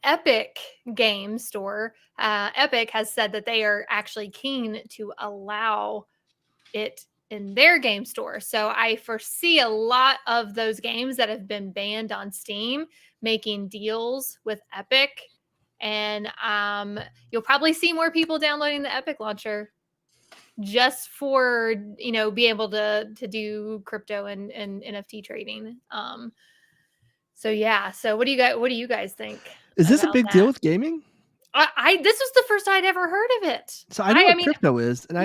Epic Game Store, Epic has said that they are actually keen to allow it in their game store. So I foresee a lot of those games that have been banned on Steam making deals with Epic. And you'll probably see more people downloading the Epic launcher just for, be able to do crypto and NFT trading. So yeah. So what do you guys think?
Is this a big deal with gaming?
This was the first I'd ever heard of it.
So I know what crypto is, and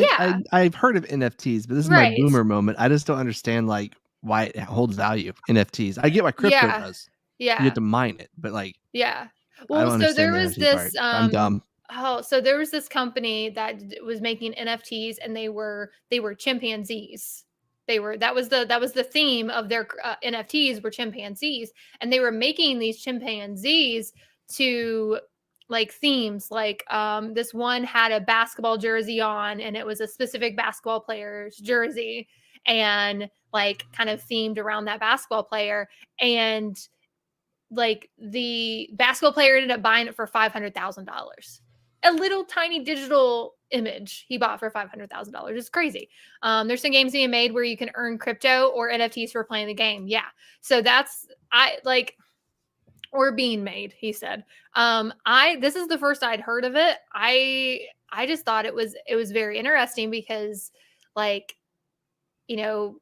I've heard of NFTs, but this is my boomer moment. I just don't understand why it holds value. NFTs. I get why crypto does.
Yeah.
You have to mine it, but
Well, so there was this
I'm dumb.
Oh, so there was this company that was making NFTs, and they were chimpanzees. That was the theme of their NFTs were chimpanzees, and they were making these chimpanzees to themes. This one had a basketball jersey on, and it was a specific basketball player's jersey, and kind of themed around that basketball player. And the basketball player ended up buying it for $500,000. A little tiny digital image he bought for $500,000. It's crazy. There's some games being made where you can earn crypto or NFTs for playing the game. Yeah. So or being made, he said. This is the first I'd heard of it. I just thought it was very interesting because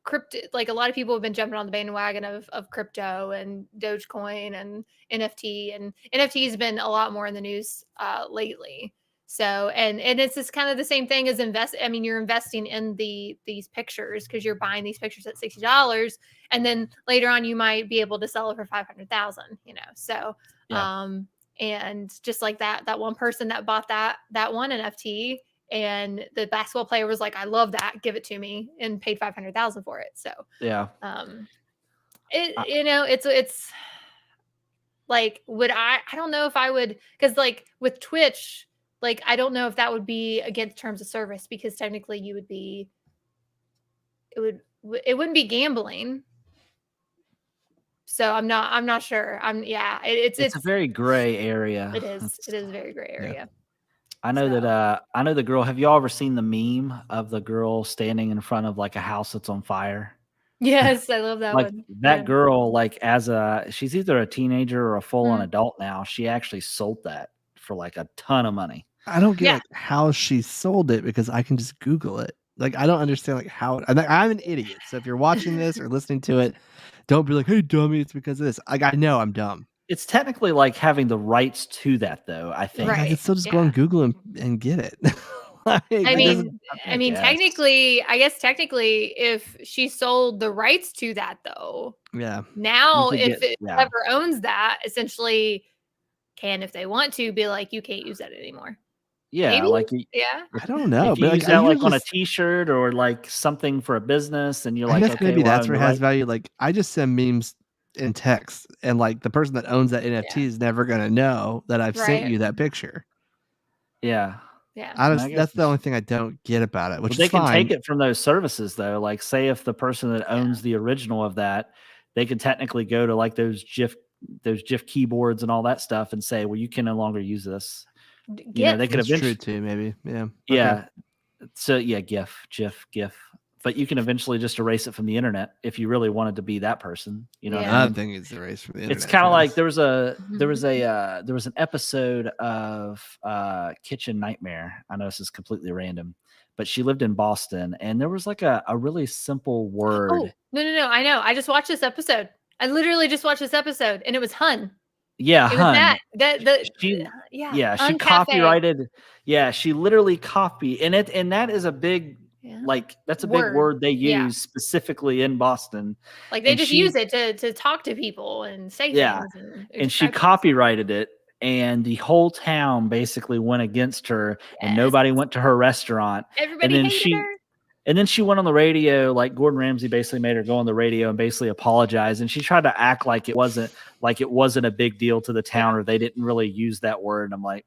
crypto, a lot of people have been jumping on the bandwagon of crypto and Dogecoin and NFT, and NFT has been a lot more in the news lately. So, and it's just kind of the same thing as you're investing in these pictures because you're buying these pictures at $60, and then later on you might be able to sell it for $500,000, So, and just like that one person that bought that one NFT, and the basketball player was like, I love that, give it to me, and paid $500,000 for it. So, it's would I don't know if I would, because with Twitch, I don't know if that would be against terms of service, because technically it wouldn't be gambling. So I'm not sure. It's
a very gray area.
It is a very gray area.
Yeah. I know the girl. Have you all ever seen the meme of the girl standing in front of a house that's on fire?
Yes, I love that one.
That girl, she's either a teenager or a full-on adult now. She actually sold that for a ton of money.
I don't get how she sold it, because I can just Google it. I don't understand how. I'm an idiot. So if you're watching this or listening to it, don't be like, "Hey, dummy, it's because of this." I know I'm dumb.
It's technically having the rights to that, though. I think
I can still just go on Google and get it.
Technically, if she sold the rights to that, though, now if whoever owns that essentially can, if they want to, be like, you can't use that anymore.
Yeah,
Maybe?
like
Yeah.
I don't know,
if you
but
use
like
that like on a T-shirt or like something for a business, and you're
I
like,
guess
okay,
maybe
well, I
that's
own
where
the
it has
right.
value. Like I just send memes in text, and like the person that owns that NFT is never gonna know that I've sent
Right.
you that picture.
Yeah,
Yeah.
I guess
That's the only thing I don't get about it,
well,
which is
they can take
fine.
it from those services though. Like, say if the person that
Yeah.
owns the original of that, they could technically go to like those GIF keyboards and all that stuff and say, well, you can no longer use this. You know,
GIF.
they could
That's true
eventually,
too, maybe. Yeah. Okay.
yeah. So yeah, GIF. But you can eventually just erase it from the internet if you really wanted to be that person. You know what I mean?
Nothing is erased from the
It's
internet.
kind of like
Travis.
there was an episode of Kitchen Nightmare. I know this is completely random, but she lived in Boston, and there was like a really simple word.
Oh, no. I know. I just watched this episode. I literally just watched this episode, and it was Hun.
Yeah,
It was
hun. She
yeah,
she
Hun Cafe.
copyrighted. Yeah, she literally copied, and that is a big
Yeah.
like that's a big word they
Yeah.
use specifically in Boston.
Like they
And
just
she
use it to talk to people and say
Yeah,
things
and she
describe things.
copyrighted it, and the whole town basically went against her, and
Yes.
nobody went to her restaurant.
Everybody hated her.
And then she went on the radio, like Gordon Ramsay basically made her go on the radio and basically apologize. And she tried to act like it wasn't a big deal to the town, or they didn't really use that word. And I'm like,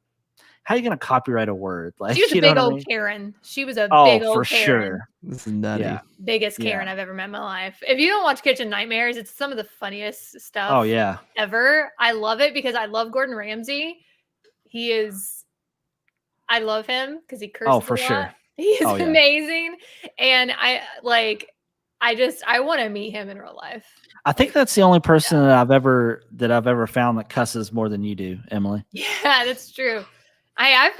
how are you going to copyright a word? Like,
She was a
you know
big
what I
old
mean?
Karen. She was a
Oh,
big old
for
Karen.
sure.
This is nutty.
Yeah.
Biggest Karen I've ever met in my life. If you don't watch Kitchen Nightmares, it's some of the funniest stuff
Oh yeah.
ever. I love it because I love Gordon Ramsay. I love him because he curses
Oh, for
a lot.
sure.
He is
Oh, yeah.
amazing. And I want to meet him in real life.
I think that's the only person that I've ever found that cusses more than you do, Emily.
Yeah, that's true. I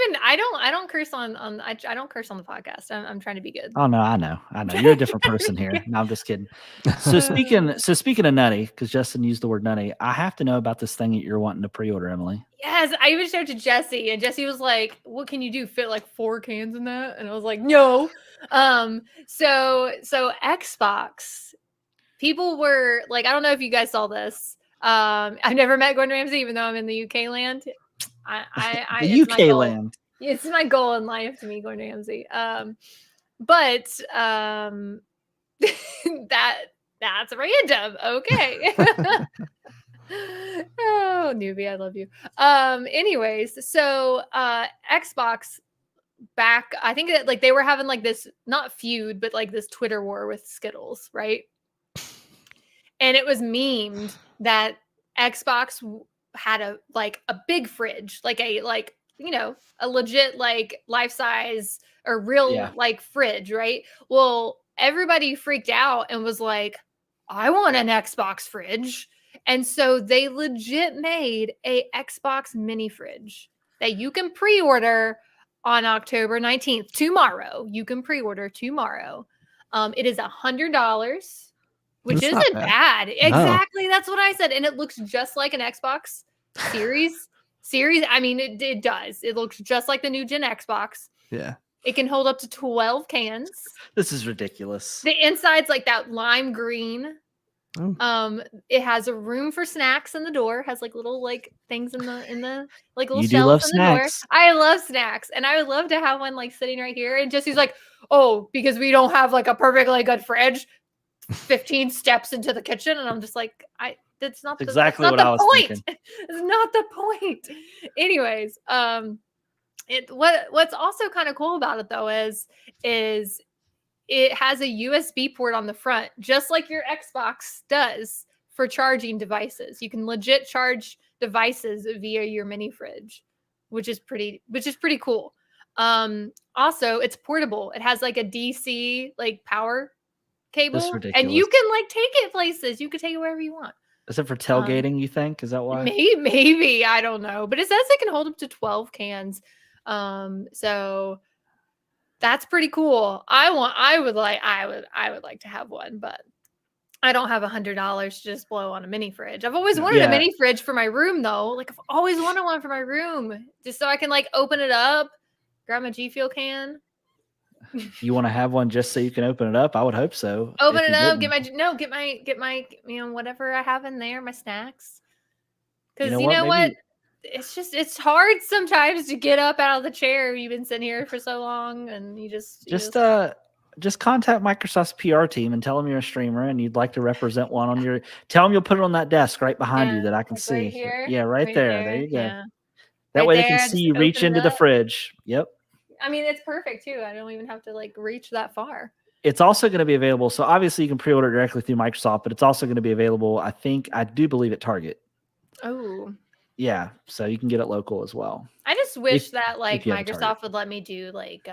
don't curse on I don't curse on the podcast. I'm trying to be good.
Oh no, I know. You're a different person here. No, I'm just kidding. So speaking of nutty, because Justin used the word nutty, I have to know about this thing that you're wanting to pre-order, Emily.
Yes, I even showed it to Jesse, and Jesse was like, "What can you do? Fit like 4 cans in that?" And I was like, "No." So Xbox. People were like, I don't know if you guys saw this. I've never met Gordon Ramsay, even though I'm in the UK land.
The UK land.
It's my goal in life to meet Gordon Ramsay. But that's random. Okay. Oh, newbie, I love you. Anyways, so Xbox back, I think that like they were having like this not feud, but like this Twitter war with Skittles, right? And it was memed that Xbox had a big fridge, like a legit like life size or real like fridge, right? Well, everybody freaked out and was like, I want an Xbox fridge. And so they legit made a Xbox mini fridge that you can pre-order on October 19th. Tomorrow. You can pre-order tomorrow. It is $100. Which
That's not
isn't bad.
No.
Exactly. That's what I said. And it looks just like an Xbox series. I mean, it does. It looks just like the new gen Xbox.
Yeah.
It can hold up to 12 cans.
This is ridiculous.
The inside's like that lime green.
Oh.
It has a room for snacks in the door. Has like little like things in the like little
You do
shelves
love
in the door.
snacks.
I love snacks, and I would love to have one like sitting right here. And Jesse's like, oh, because we don't have like a perfectly good fridge. 15 steps into the kitchen, and I'm just like, that's not
exactly
what
I was thinking.
It's not the point. Anyways, what's also kind of cool about it though is it has a USB port on the front, just like your Xbox does for charging devices. You can legit charge devices via your mini fridge, which is pretty cool. Also, it's portable. It has like a DC like power cable, and you can like take it places. You could take it wherever you want.
Is it for tailgating, you think? Is that why?
Maybe I don't know, but it says it can hold up to 12 cans. So that's pretty cool. I would like to have one, but I don't have $100 to just blow on a mini fridge. I've always wanted a mini fridge for my room though. Like I've always wanted one for my room, just so I can like open it up, grab my G Fuel can.
You want to have one just so you can open it up? I would hope so.
Open it up, get my whatever I have in there, my snacks. Because you know what? it's hard sometimes to get up out of the chair. You've been sitting here for so long, and you just
contact Microsoft's PR team and tell them you're a streamer and you'd like to represent one on your. Tell them you'll put it on that desk right behind you that I can
like
see.
right here,
Yeah, right there. There you go.
Yeah.
That
Right
way they
there,
can see
just
you reach
open it
into the
up.
fridge. Yep.
I mean, it's perfect too. I don't even have to like reach that far.
It's also going to be available. So obviously you can pre-order it directly through Microsoft, but it's also going to be available. I do believe at Target.
Oh.
Yeah. So you can get it local as well.
I just wish that like
you have a Target.
Microsoft would let me do like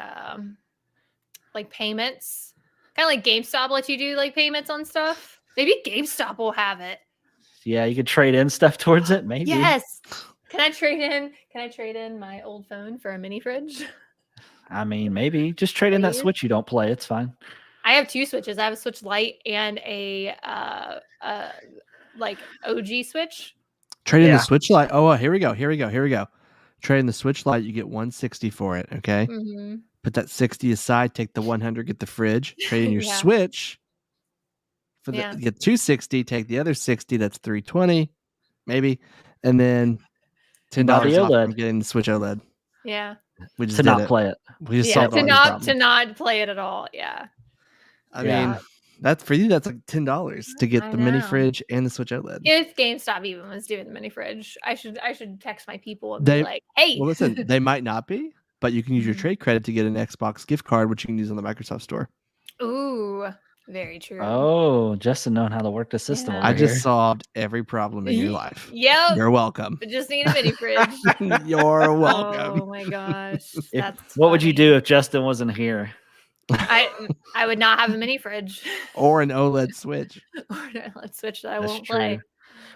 payments, kind of like GameStop lets you do like payments on stuff. Maybe GameStop will have it.
Yeah, you could trade in stuff towards it. Maybe.
Yes. Can I trade in my old phone for a mini fridge?
I mean, maybe just trade in that Switch you don't play. It's fine.
I have 2 Switches. I have a Switch Lite and a like OG Switch.
Trade in the Switch Lite. Oh, here we go. Trade in the Switch Lite. You get 160 for it. Okay.
Mm-hmm.
Put that 60 aside. Take the 100. Get the fridge. Trade in your Switch. For the get 260. Take the other 60. That's 320, maybe, and then $10 off from getting the Switch OLED.
Yeah.
We just
to not play it.
We just solved all these problems.
To not play it at all. Yeah.
I mean, that's for you. That's like $10 to get the mini fridge and the Switch OLED.
If GameStop even was doing the mini fridge, I should text my people and be like, "Hey."
Well, listen, they might not be, but you can use your trade credit to get an Xbox gift card, which you can use on the Microsoft Store.
Ooh, very true.
Oh, Justin knowing how to work the system.
Yeah.
Over
I just
here.
solved every problem in your life.
Yep.
You're welcome.
I just need a mini fridge.
You're welcome.
Oh my gosh.
What would you do if Justin wasn't here?
I would not have a mini fridge
or an OLED Switch.
Or an OLED Switch that I won't play.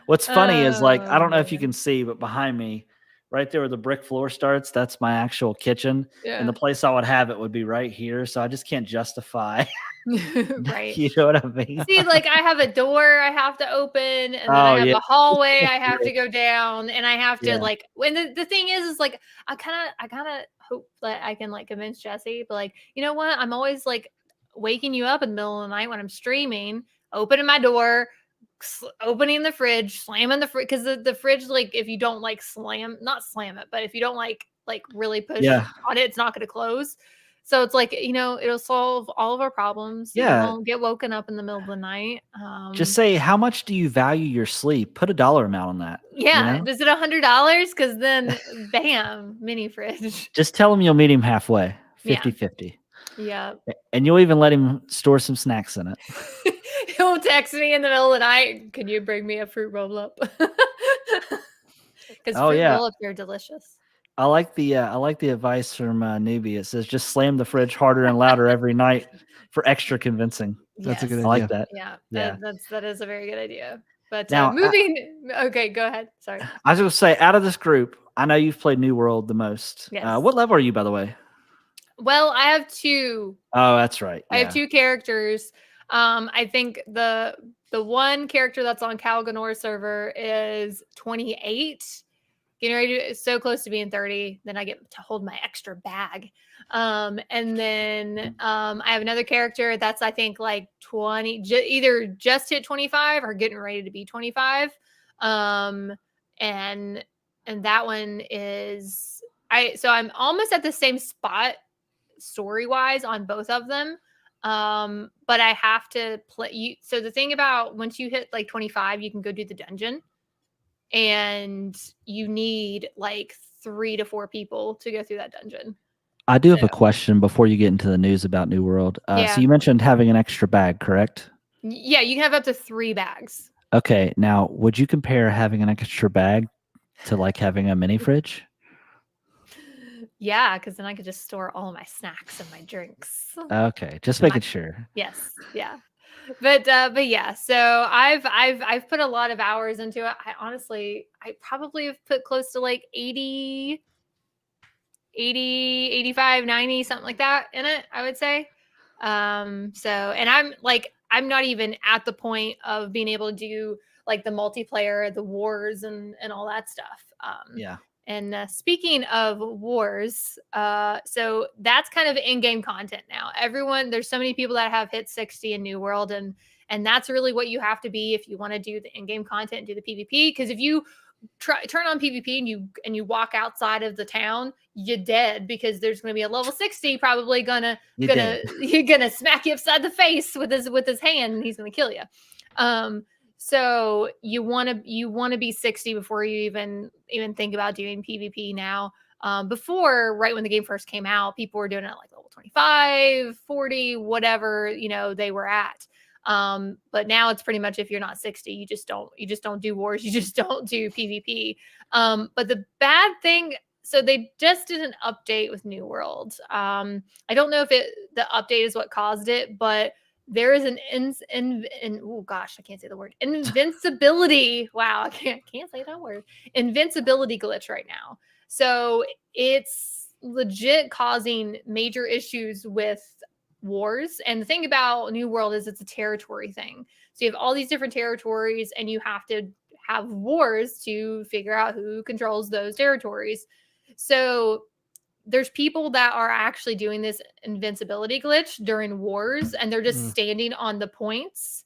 What's funny is like I don't know if you can see, but behind me, right there where the brick floor starts, that's my actual kitchen.
Yeah.
And the place I would have it would be right here. So I just can't justify.
Right.
You know what I mean?
See, like I have a door I have to open, and then I have a hallway I have to go down, and I have to like. When the thing is like I kind of hope that I can like convince Jesse, but like you know what, I'm always like waking you up in the middle of the night when I'm streaming, opening my door, opening the fridge, slamming the fridge because the fridge, like if you don't like not slam it, but if you don't like really push on it, it's not going to close. So it's like, you know, it'll solve all of our problems.
Yeah.
You won't get woken up in the middle of the night.
Just say, how much do you value your sleep? Put a dollar amount on that.
Yeah.
You know?
Is it $100? Because then, bam, mini fridge.
Just tell him you'll meet him halfway, 50-50.
Yeah.
And you'll even let him store some snacks in it.
He'll text me in the middle of the night. Can you bring me a fruit roll up? Because fruit roll ups are delicious.
I like the advice from Newbie. It says just slam the fridge harder and louder every night for extra convincing.
That's a good idea.
I like that.
Yeah. That is a very good idea. But
now,
okay, go ahead. Sorry.
I was going to say, out of this group, I know you've played New World the most.
Yes.
What level are you, by the way?
Well, I have 2.
Oh, that's right.
I have 2 characters. I think the one character that's on Calganor server is 28. Getting ready to so close to being 30, then I get to hold my extra bag. And then I have another character that's I think like 20, either just hit 25 or getting ready to be 25. And that one is so I'm almost at the same spot story-wise on both of them. But I have to play you. So the thing about once you hit like 25, you can go do the dungeon. And you need like 3 to 4 people to go through that dungeon.
I do have a question before you get into the news about New World. So you mentioned having an extra bag, correct?
Yeah, you can have up to 3 bags.
Okay. Now, would you compare having an extra bag to like having a mini fridge?
Yeah, because then I could just store all of my snacks and my drinks.
Okay, just making sure.
Yes, yeah. But yeah, so I've put a lot of hours into it. I probably have put close to like 80, 85, 90, something like that in it, I would say. So, and I'm not even at the point of being able to do like the multiplayer, the wars and all that stuff.
Yeah.
And speaking of wars, so that's kind of in-game content now. There's so many people that have hit 60 in New World, and that's really what you have to be if you want to do the in-game content and do the PvP. Because if you turn on PvP and you walk outside of the town, you're dead because there's going to be a level 60 probably gonna smack you upside the face with his hand and he's going to kill you. So you want to be 60 before you even think about doing PvP now. Before, right when the game first came out, people were doing it like level 25, 40, whatever, they were at. But now it's pretty much if you're not 60, you just don't do wars, you just don't do PvP. But the bad thing, so they just did an update with New World. I don't know if the update is what caused it, but there is an oh gosh, I can't say the word invincibility. Wow, I can't say that word. Invincibility glitch right now. So it's legit causing major issues with wars. And the thing about New World is it's a territory thing. So you have all these different territories and you have to have wars to figure out who controls those territories. So there's people that are actually doing this invincibility glitch during wars and they're just standing on the points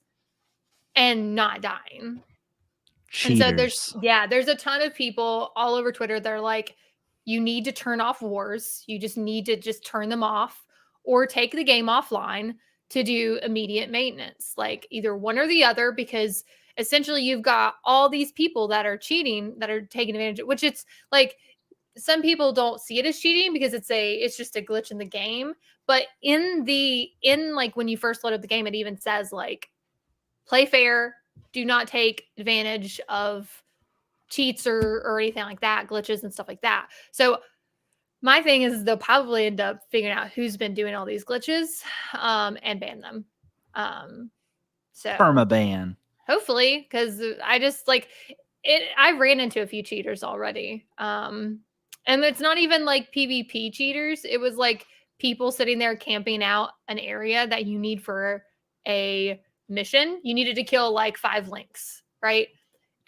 and not dying.
Cheaters.
And so there's a ton of people all over Twitter that are like, you need to turn off wars. You just need to just turn them off or take the game offline to do immediate maintenance, like either one or the other, because essentially you've got all these people that are cheating, that are taking advantage of, which it's like, some people don't see it as cheating because it's just a glitch in the game. But in like when you first load up the game, it even says like, play fair, do not take advantage of cheats or anything like that, glitches and stuff like that. So my thing is they'll probably end up figuring out who's been doing all these glitches and ban them. So
permaban.
Hopefully, because I just like it. I ran into a few cheaters already. And it's not even like PvP cheaters. It was like people sitting there camping out an area that you need for a mission. You needed to kill like 5 links, right?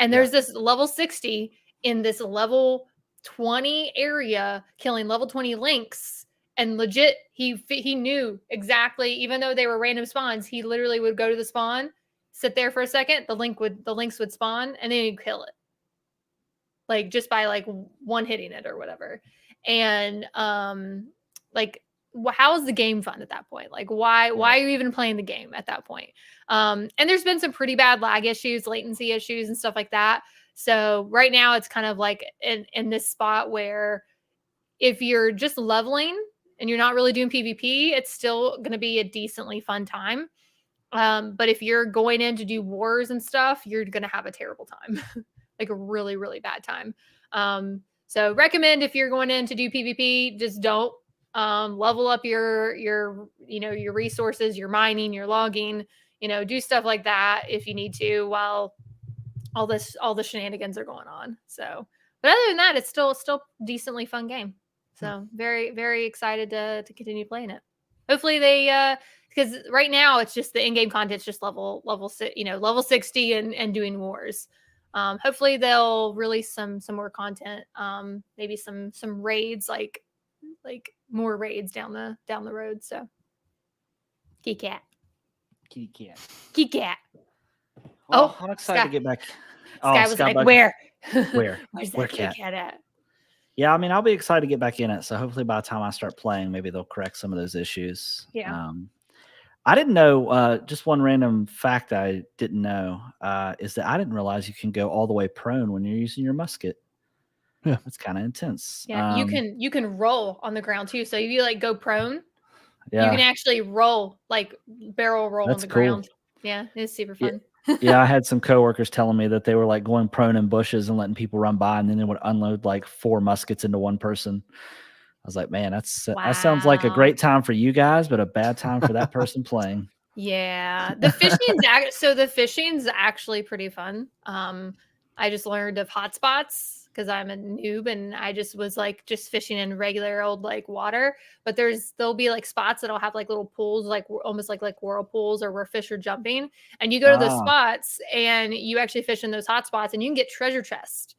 And there's this level 60 in this level 20 area killing level 20 links. And legit, he knew exactly, even though they were random spawns, he literally would go to the spawn, sit there for a second, the links would spawn, and then he'd kill it. Like just by like one hitting it or whatever. And like how is the game fun at that point? Like why are you even playing the game at that point? And there's been some pretty bad lag issues, latency issues and stuff like that. So right now it's kind of like in this spot where if you're just leveling and you're not really doing PvP, it's still going to be a decently fun time. But if you're going in to do wars and stuff, you're going to have a terrible time. Like a really, really bad time. So recommend if you're going in to do PvP, just don't level up your resources, your mining, your logging, do stuff like that if you need to while all the shenanigans are going on. So, but other than that, it's still decently fun game. So very, very excited to continue playing it. Hopefully they, because right now it's just the in-game content's just level 60 and doing wars. Hopefully they'll release some more content, maybe some raids, like more raids down the road. So kitty cat.
Well, I'm excited to get back.
Sky was like, where?
Where's
that kitty cat at?
Yeah, I mean, I'll be excited to get back in it. So hopefully by the time I start playing, maybe they'll correct some of those issues.
Yeah.
I didn't know, just one random fact I didn't know is that I didn't realize you can go all the way prone when you're using your musket.
Yeah.
It's kind of intense.
Yeah, you can roll on the ground too. So if you like go prone,
yeah,
you can actually roll, like barrel roll on the ground. Yeah, it's super fun.
Yeah, I had some coworkers telling me that they were like going prone in bushes and letting people run by, and then they would unload like 4 muskets into one person. I was like, man, that sounds like a great time for you guys, but a bad time for that person playing.
Yeah, the fishing's actually pretty fun. I just learned of hotspots because I'm a noob and I just was like just fishing in regular old like water. But there'll be like spots that'll have like little pools, like almost like whirlpools or where fish are jumping. And you go to those spots and you actually fish in those hotspots and you can get treasure chests.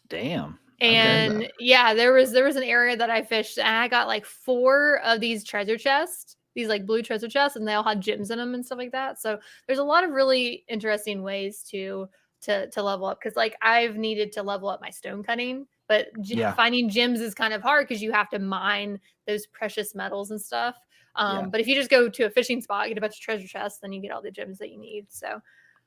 Damn.
And yeah, there was an area that I fished and I got like 4 of these treasure chests, these like blue treasure chests, and they all had gems in them and stuff like that. So there's a lot of really interesting ways to to level up, because like I've needed to level up my stone cutting, but
Yeah.
finding gems is kind of hard because you have to mine those precious metals and stuff.
Yeah.
But if you just go to a fishing spot, get a bunch of treasure chests, then you get all the gems that you need. So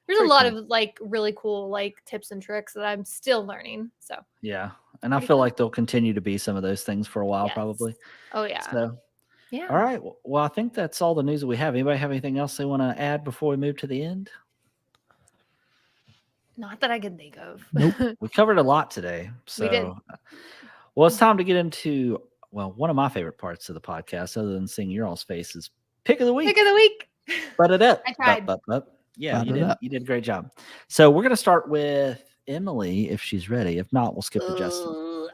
there's
Very
a lot
cool.
of like really cool like tips and tricks that I'm still learning. So
Yeah. And I
Pretty
feel
fun.
like there'll continue to be some of those things for a while,
yes.
probably.
Oh yeah.
So,
Yeah.
all right. Well, I think that's all the news that we have. Anybody have anything else they want to add before we move to the end?
Not that I can think of.
Nope. We covered a lot today. So,
We did.
Well, it's time to get into, well, one of my favorite parts of the podcast, other than seeing your all's faces. Pick of the week.
Pick of the week.
But it up.
I tried.
Yeah,
Butt
you
it
did.
up.
You did a great job. So we're gonna start with Emily if she's ready. If not, we'll skip to Justin.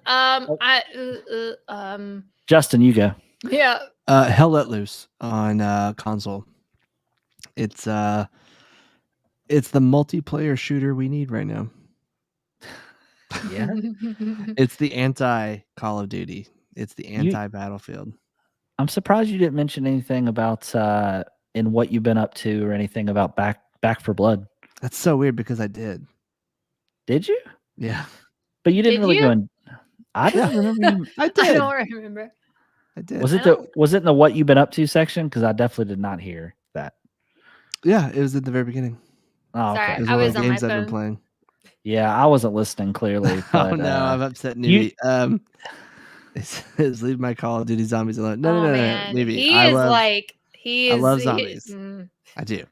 Justin, you go.
Yeah.
Hell Let Loose on console. It's the multiplayer shooter we need right now.
Yeah.
It's the anti Call of Duty. It's the anti Battlefield.
I'm surprised you didn't mention anything about in what you've been up to or anything about Back for Blood.
That's so weird because I did.
Did you?
Yeah.
But you didn't
Did
really
you?
go in. I don't remember you.
I
I
did.
don't remember.
I did.
Was
I
it
don't-
in the what you've been up to section? Because I definitely did not hear that.
Yeah, it was at the very beginning.
Oh,
Sorry,
okay.
It was
I
one
was
of the
on my
games I've been
phone.
playing.
Yeah, I wasn't listening clearly. But,
Oh no, I've upset
you-
Newbie. It's leave my Call of Duty zombies alone. No,
man.
Newbie.
He
I
is
love
like he
I
is.
love
he-
zombies.
mm.
I do.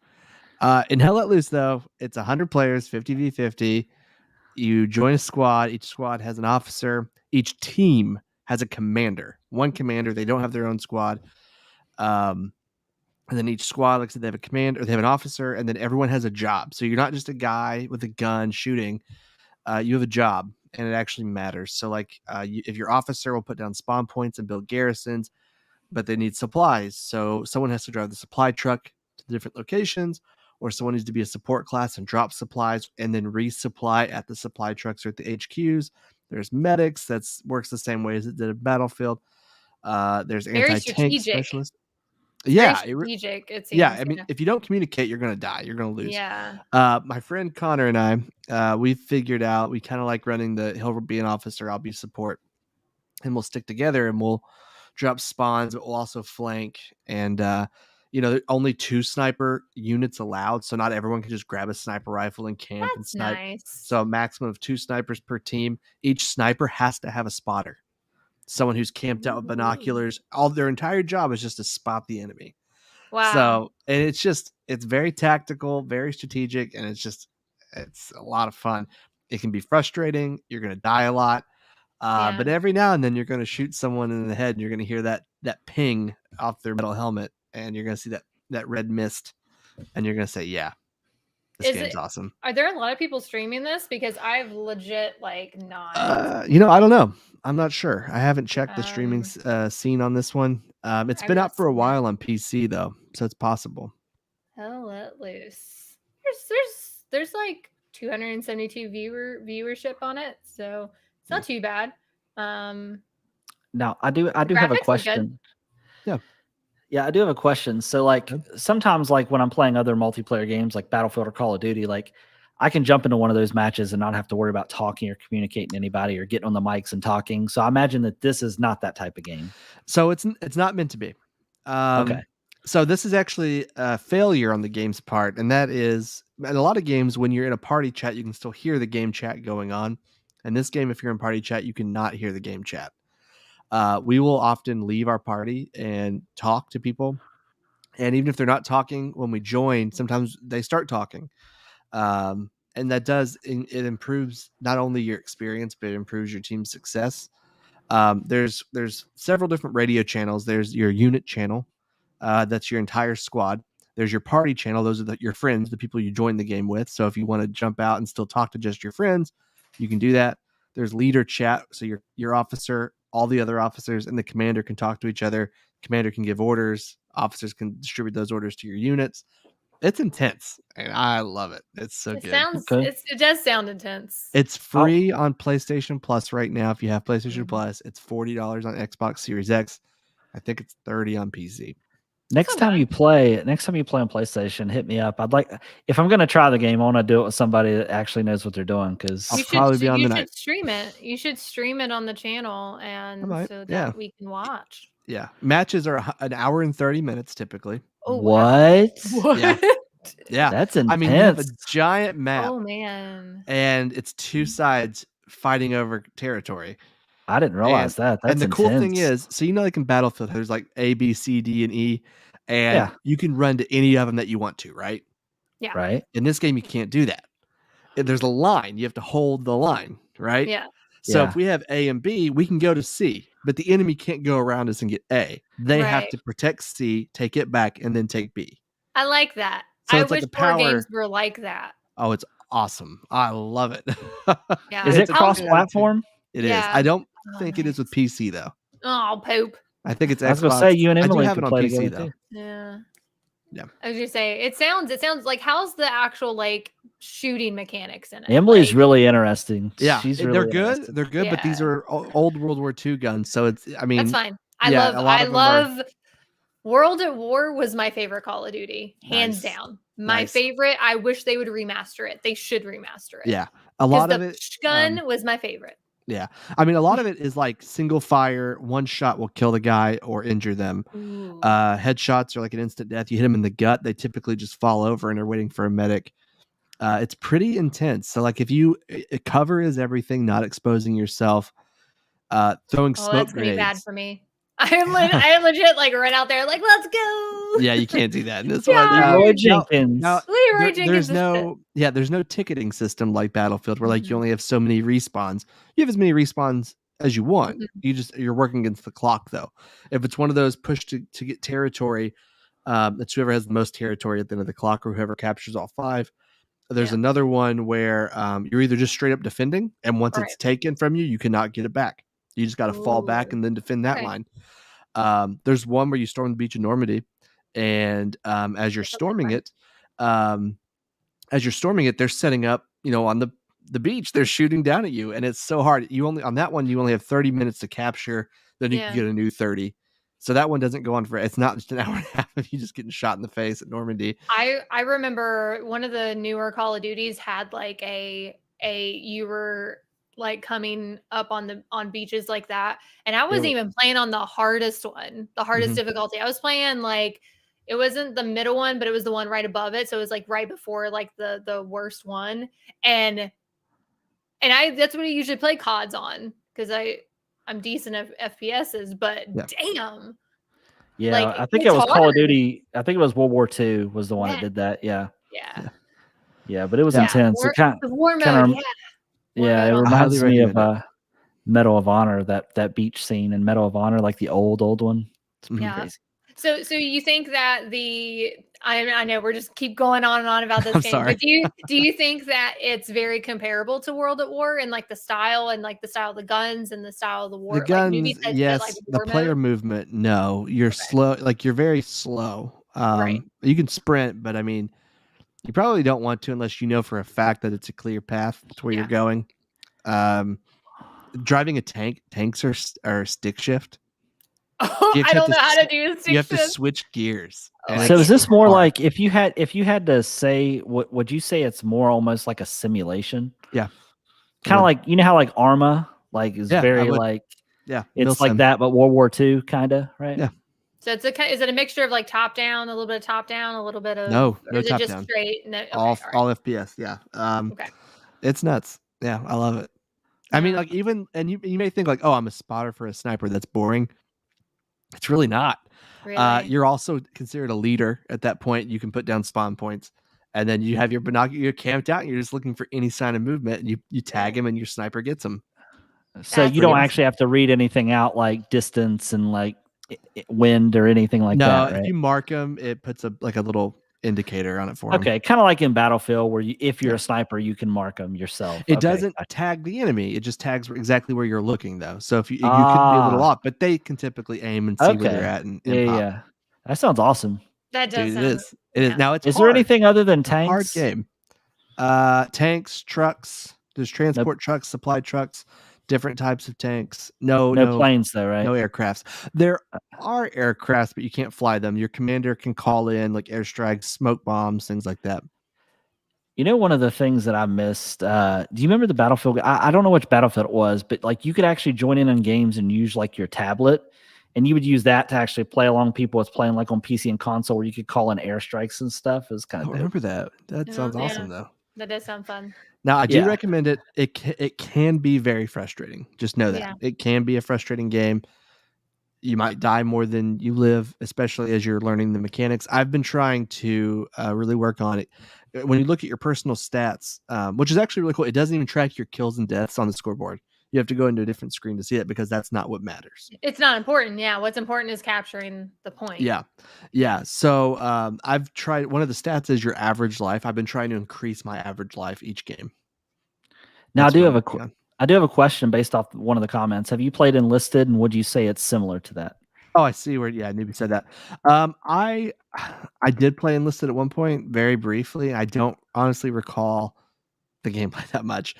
In Hell Let Loose, though, it's 100 players, 50v50. You join a squad. Each squad has an officer. Each team has a commander. One commander. They don't have their own squad. And then each squad, like I said, they have a commander, they have an officer, and then everyone has a job. So you're not just a guy with a gun shooting. You have a job, and it actually matters. So, like, if your officer will put down spawn points and build garrisons, but they need supplies. So someone has to drive the supply truck to the different locations, or someone needs to be a support class and drop supplies and then resupply at the supply trucks or at the HQs. There's medics. That works the same way as it did at Battlefield. There's
Very
anti-tank
strategic.
specialists.
Very
Yeah,
strategic. It seems.
yeah. I mean, if you don't communicate, you're going to die. You're going to lose.
Yeah.
My friend Connor and I, we figured out we kind of like running he'll be an officer, I'll be support, and we'll stick together and we'll drop spawns, but we'll also flank. And only 2 sniper units allowed, so not everyone can just grab a sniper rifle and camp and
That's
snipe.
nice.
So a maximum of 2 snipers per team. Each sniper has to have a spotter, someone who's camped out with binoculars. All their entire job is just to spot the enemy.
Wow.
So, and it's very tactical, very strategic, and it's a lot of fun. It can be frustrating. You're going to die a lot. But every now and then you're going to shoot someone in the head and you're going to hear that ping off their metal helmet, and you're going to see that red mist, and you're going to say, yeah, this game's awesome.
Are there a lot of people streaming this? Because I've legit not.
I don't know. I'm not sure. I haven't checked the streaming scene on this one. It's been out for a while on PC though, so it's possible.
Hell Let Loose. There's like 272 viewership on it, so it's not too bad.
Now I do have a question. Yeah, I do have a question. So like sometimes like when I'm playing other multiplayer games like Battlefield or Call of Duty, like I can jump into one of those matches and not have to worry about talking or communicating to anybody or getting on the mics and talking. So I imagine that this is not that type of game.
So it's not meant to be.
Okay.
So this is actually a failure on the game's part, and that is, in a lot of games, when you're in a party chat, you can still hear the game chat going on. And this game, if you're in party chat, you cannot hear the game chat. We will often leave our party and talk to people. And even if they're not talking when we join, sometimes they start talking. And that it improves not only your experience, but it improves your team's success. There's several different radio channels. There's your unit channel. That's your entire squad. There's your party channel. Those are your friends, the people you join the game with. So if you want to jump out and still talk to just your friends, you can do that. There's leader chat. So your officer, all the other officers, and the commander can talk to each other. Commander can give orders. Officers can distribute those orders to your units. It's intense, and I love it. It's so good.
It does sound intense.
It's free on PlayStation Plus right now. If you have PlayStation Plus, it's $40 on Xbox Series X. I think it's $30 on PC.
Next time you play on PlayStation, hit me up. I'd like, if I'm gonna try the game, I want to do it with somebody that actually knows what they're doing. Because
I'll probably be on the night.
You should stream it. You should stream it on the channel, and so that we can watch.
Yeah, matches are an hour and 30 minutes typically.
Oh, what?
Yeah,
that's intense.
I mean, you have a giant map.
Oh man!
And it's two sides fighting over territory.
I didn't realize that. That's
and the
intense.
cool thing is, so like in Battlefield, there's like A, B, C, D, and E, and you can run to any of them that you want to, right?
Yeah.
Right.
In this game, you can't do that. There's a line. You have to hold the line, right?
Yeah.
So if we have A and B, we can go to C, but the enemy can't go around us and get A. They have to protect C, take it back, and then take B.
I like that.
So
I wish more games were like that.
Oh, it's awesome. I love it.
Yeah.
Is it cross-platform?
It is. I don't think it is with PC though.
Oh, poop.
I think it's Xbox.
I was gonna say you and Emily
have it on
play
PC
together
though.
too.
Yeah.
Yeah.
I was gonna say it sounds like, how's the actual like shooting mechanics in it?
Emily's really interesting.
Yeah,
she's
they're good. They're good, but these are old World War II guns, so it's. I mean,
that's fine. I love. World at War was my favorite Call of Duty, hands down. My favorite. I wish they would remaster it. They should remaster it.
Yeah, a lot of it.
Gun was my favorite.
Yeah, I mean, a lot of it is like single fire. One shot will kill the guy or injure them. Headshots are like an instant death. You hit them in the gut, they typically just fall over and are waiting for a medic. It's pretty intense. So like if cover is everything, not exposing yourself. Throwing smoke grenades.
Gonna be bad for me. I am legit like run out there like let's go.
Yeah, you can't do that in this
one.
Leroy Jenkins.
Leroy Jenkins.
There's no ticketing system like Battlefield where like you only have so many respawns. You have as many respawns as you want. You're working against the clock though. If it's one of those push to get territory, that's whoever has the most territory at the end of the clock or whoever captures all 5. There's another one where you're either just straight up defending, and once it's taken from you, you cannot get it back. You just got to fall back and then defend that line. There's one where you storm the beach of Normandy, and as you're storming it, they're setting up, on the beach. They're shooting down at you, and it's so hard. On that one, you only have 30 minutes to capture. Then you can get a new 30. So that one doesn't go on for. It's not just an hour and a half of you just getting shot in the face at Normandy.
I remember one of the newer Call of Duties had like you were like coming up on beaches like that, and I wasn't even playing on the hardest one, the hardest difficulty. I was playing like it wasn't the middle one, but it was the one right above it, so it was like right before like the worst one, and that's what I usually play CODs on because I'm decent at FPSs, but damn.
Yeah,
like,
I think it was Call of Duty. I think it was World War II was the one that did that. Yeah, but it was intense. It
war mode.
It reminds me of Medal of Honor, that beach scene in Medal of Honor, like the old one. It's pretty crazy.
So you think that I know we're just keep going on and on about this game, but do you think that it's very comparable to World at War and like the style and like the style of the guns and the style of the war?
The guns,
like,
yes.
like
the player movement, no. You're slow. Like you're very slow. You can sprint, but I mean, you probably don't want to unless you know for a fact that it's a clear path to where you're going. Driving a tanks are stick shift.
I don't know how to do stick shift.
You have to switch gears.
So is this more like if you had to say, would you say it's more almost like a simulation?
Yeah.
Kind of like, how like Arma is very like, it's like that, but World War II kind of, right?
Yeah.
So is it a mixture of like top down, a little bit of top down, a little bit of
no
is
top
it just
down.
Straight? No,
all FPS. Yeah. It's nuts. Yeah, I love it. I mean, like even you may think like, oh, I'm a spotter for a sniper. That's boring. It's really not.
Really?
You're also considered a leader at that point. You can put down spawn points, and then you have your binocular. You're camped out, and you're just looking for any sign of movement, and you tag him, and your sniper gets him.
So you don't actually have to read anything out like distance and like wind or anything like that.
No,
right?
If you mark him, it puts a little indicator on it for him.
Okay, kind of like in Battlefield, where if you're a sniper, you can mark them yourself.
It doesn't tag the enemy; it just tags exactly where you're looking, though. So if you could be a little off, but they can typically aim and see where they're at. And
yeah, that sounds awesome.
That does.
It is. Now it's.
Is there anything other than tanks?
Hard game. Tanks, trucks. There's transport trucks, supply trucks. different types of tanks. No
planes though, right?
No aircrafts. There are aircrafts, but you can't fly them. Your commander can call in like airstrikes, smoke bombs, things like that.
You know, one of the things that I missed, do you remember the Battlefield? I don't know which Battlefield it was, but like you could actually join in on games and use like your tablet, and you would use that to actually play along people with playing like on PC and console, where you could call in airstrikes and stuff. It was kind of
remember that. That sounds awesome though.
That does sound fun.
Now I do recommend it. It can be very frustrating. Just know that it can be a frustrating game. You might die more than you live, especially as you're learning the mechanics. I've been trying to really work on it. When you look at your personal stats, which is actually really cool, it doesn't even track your kills and deaths on the scoreboard. You have to go into a different screen to see it because that's not what matters.
It's not important. Yeah. What's important is capturing the point.
Yeah. Yeah. So I've tried, one of the stats is your average life. I've been trying to increase my average life each game.
Now I do have a question based off one of the comments. Have you played Enlisted, and would you say it's similar to that?
Oh, I see where. Yeah, Newbie said that. I did play Enlisted at one point, very briefly. I don't honestly recall the gameplay that much.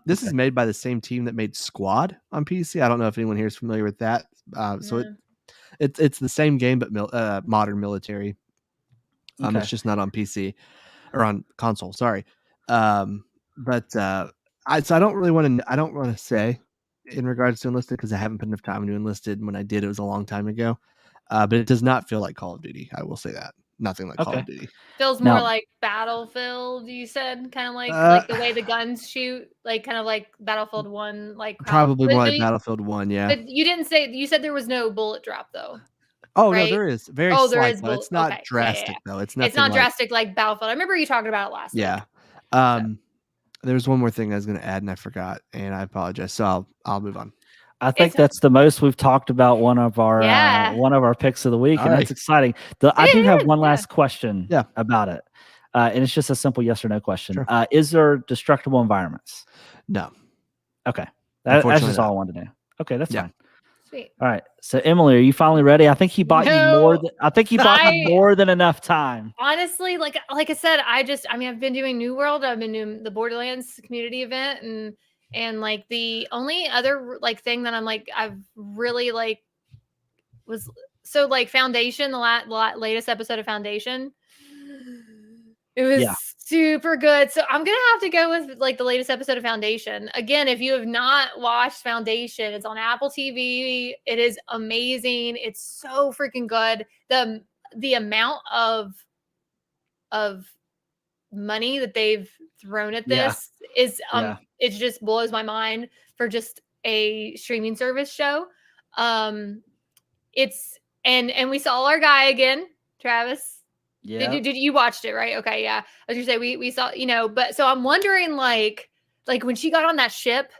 This is made by the same team that made Squad on PC. I don't know if anyone here is familiar with that. So it's the same game but modern military. It's just not on PC or on console. Sorry, I don't really want to. I don't want to say in regards to Enlisted because I haven't put enough time into Enlisted. When I did, it was a long time ago. But it does not feel like Call of Duty. I will say that. Nothing like Call of Duty.
Feels more like Battlefield. You said kind of like the way the guns shoot, like kind of like Battlefield 1, like
probably more like Battlefield 1. Yeah.
But you didn't say. You said there was no bullet drop though.
Oh right? No, there is very slight.
There is.
But it's not drastic though. It's not
drastic like Battlefield. I remember you talking about it last.
Yeah.
Week.
There's one more thing I was going to add and I forgot, and I apologize. So I'll move on.
I think that's the most we've talked about one of our picks of the week, and that's exciting. I do have one last question about it, and it's just a simple yes or no question. Sure. Is there destructible environments?
No.
Okay, that's just all I wanted to know. Okay, that's fine.
Sweet.
All right. So Emily, are you finally ready? I think he bought you more than you more than enough time.
Honestly, like I said, I've been doing New World. I've been doing the Borderlands community event, and like the only other like thing that I'm like I've really like was so like Foundation, the latest episode of Foundation. It was super good. So I'm going to have to go with like the latest episode of Foundation. Again, if you have not watched Foundation, it's on Apple TV. It is amazing. It's so freaking good. The amount of money that they've thrown at this is it just blows my mind for just a streaming service show. It's and we saw our guy again, Travis.
Yeah.
Did you watched it, right? Okay, yeah. As you say, we saw, but so I'm wondering like when she got on that ship,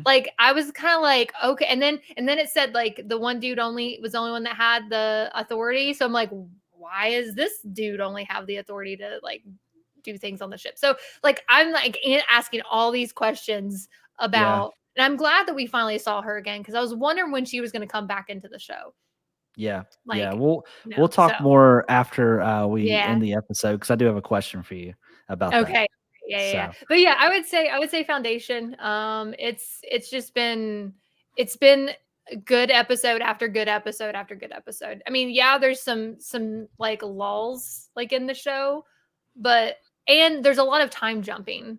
like I was kind of like, okay, and then it said like the one dude was the only one that had the authority. So I'm like, why is this dude only have the authority to like do things on the ship? So like I'm like asking all these questions about, and I'm glad that we finally saw her again because I was wondering when she was going to come back into the show.
Yeah. We'll talk more after we end the episode because I do have a question for you about that.
Okay. Yeah. But yeah, I would say Foundation. It's been good episode after good episode after good episode. I mean, there's some like lulls like in the show, and there's a lot of time jumping.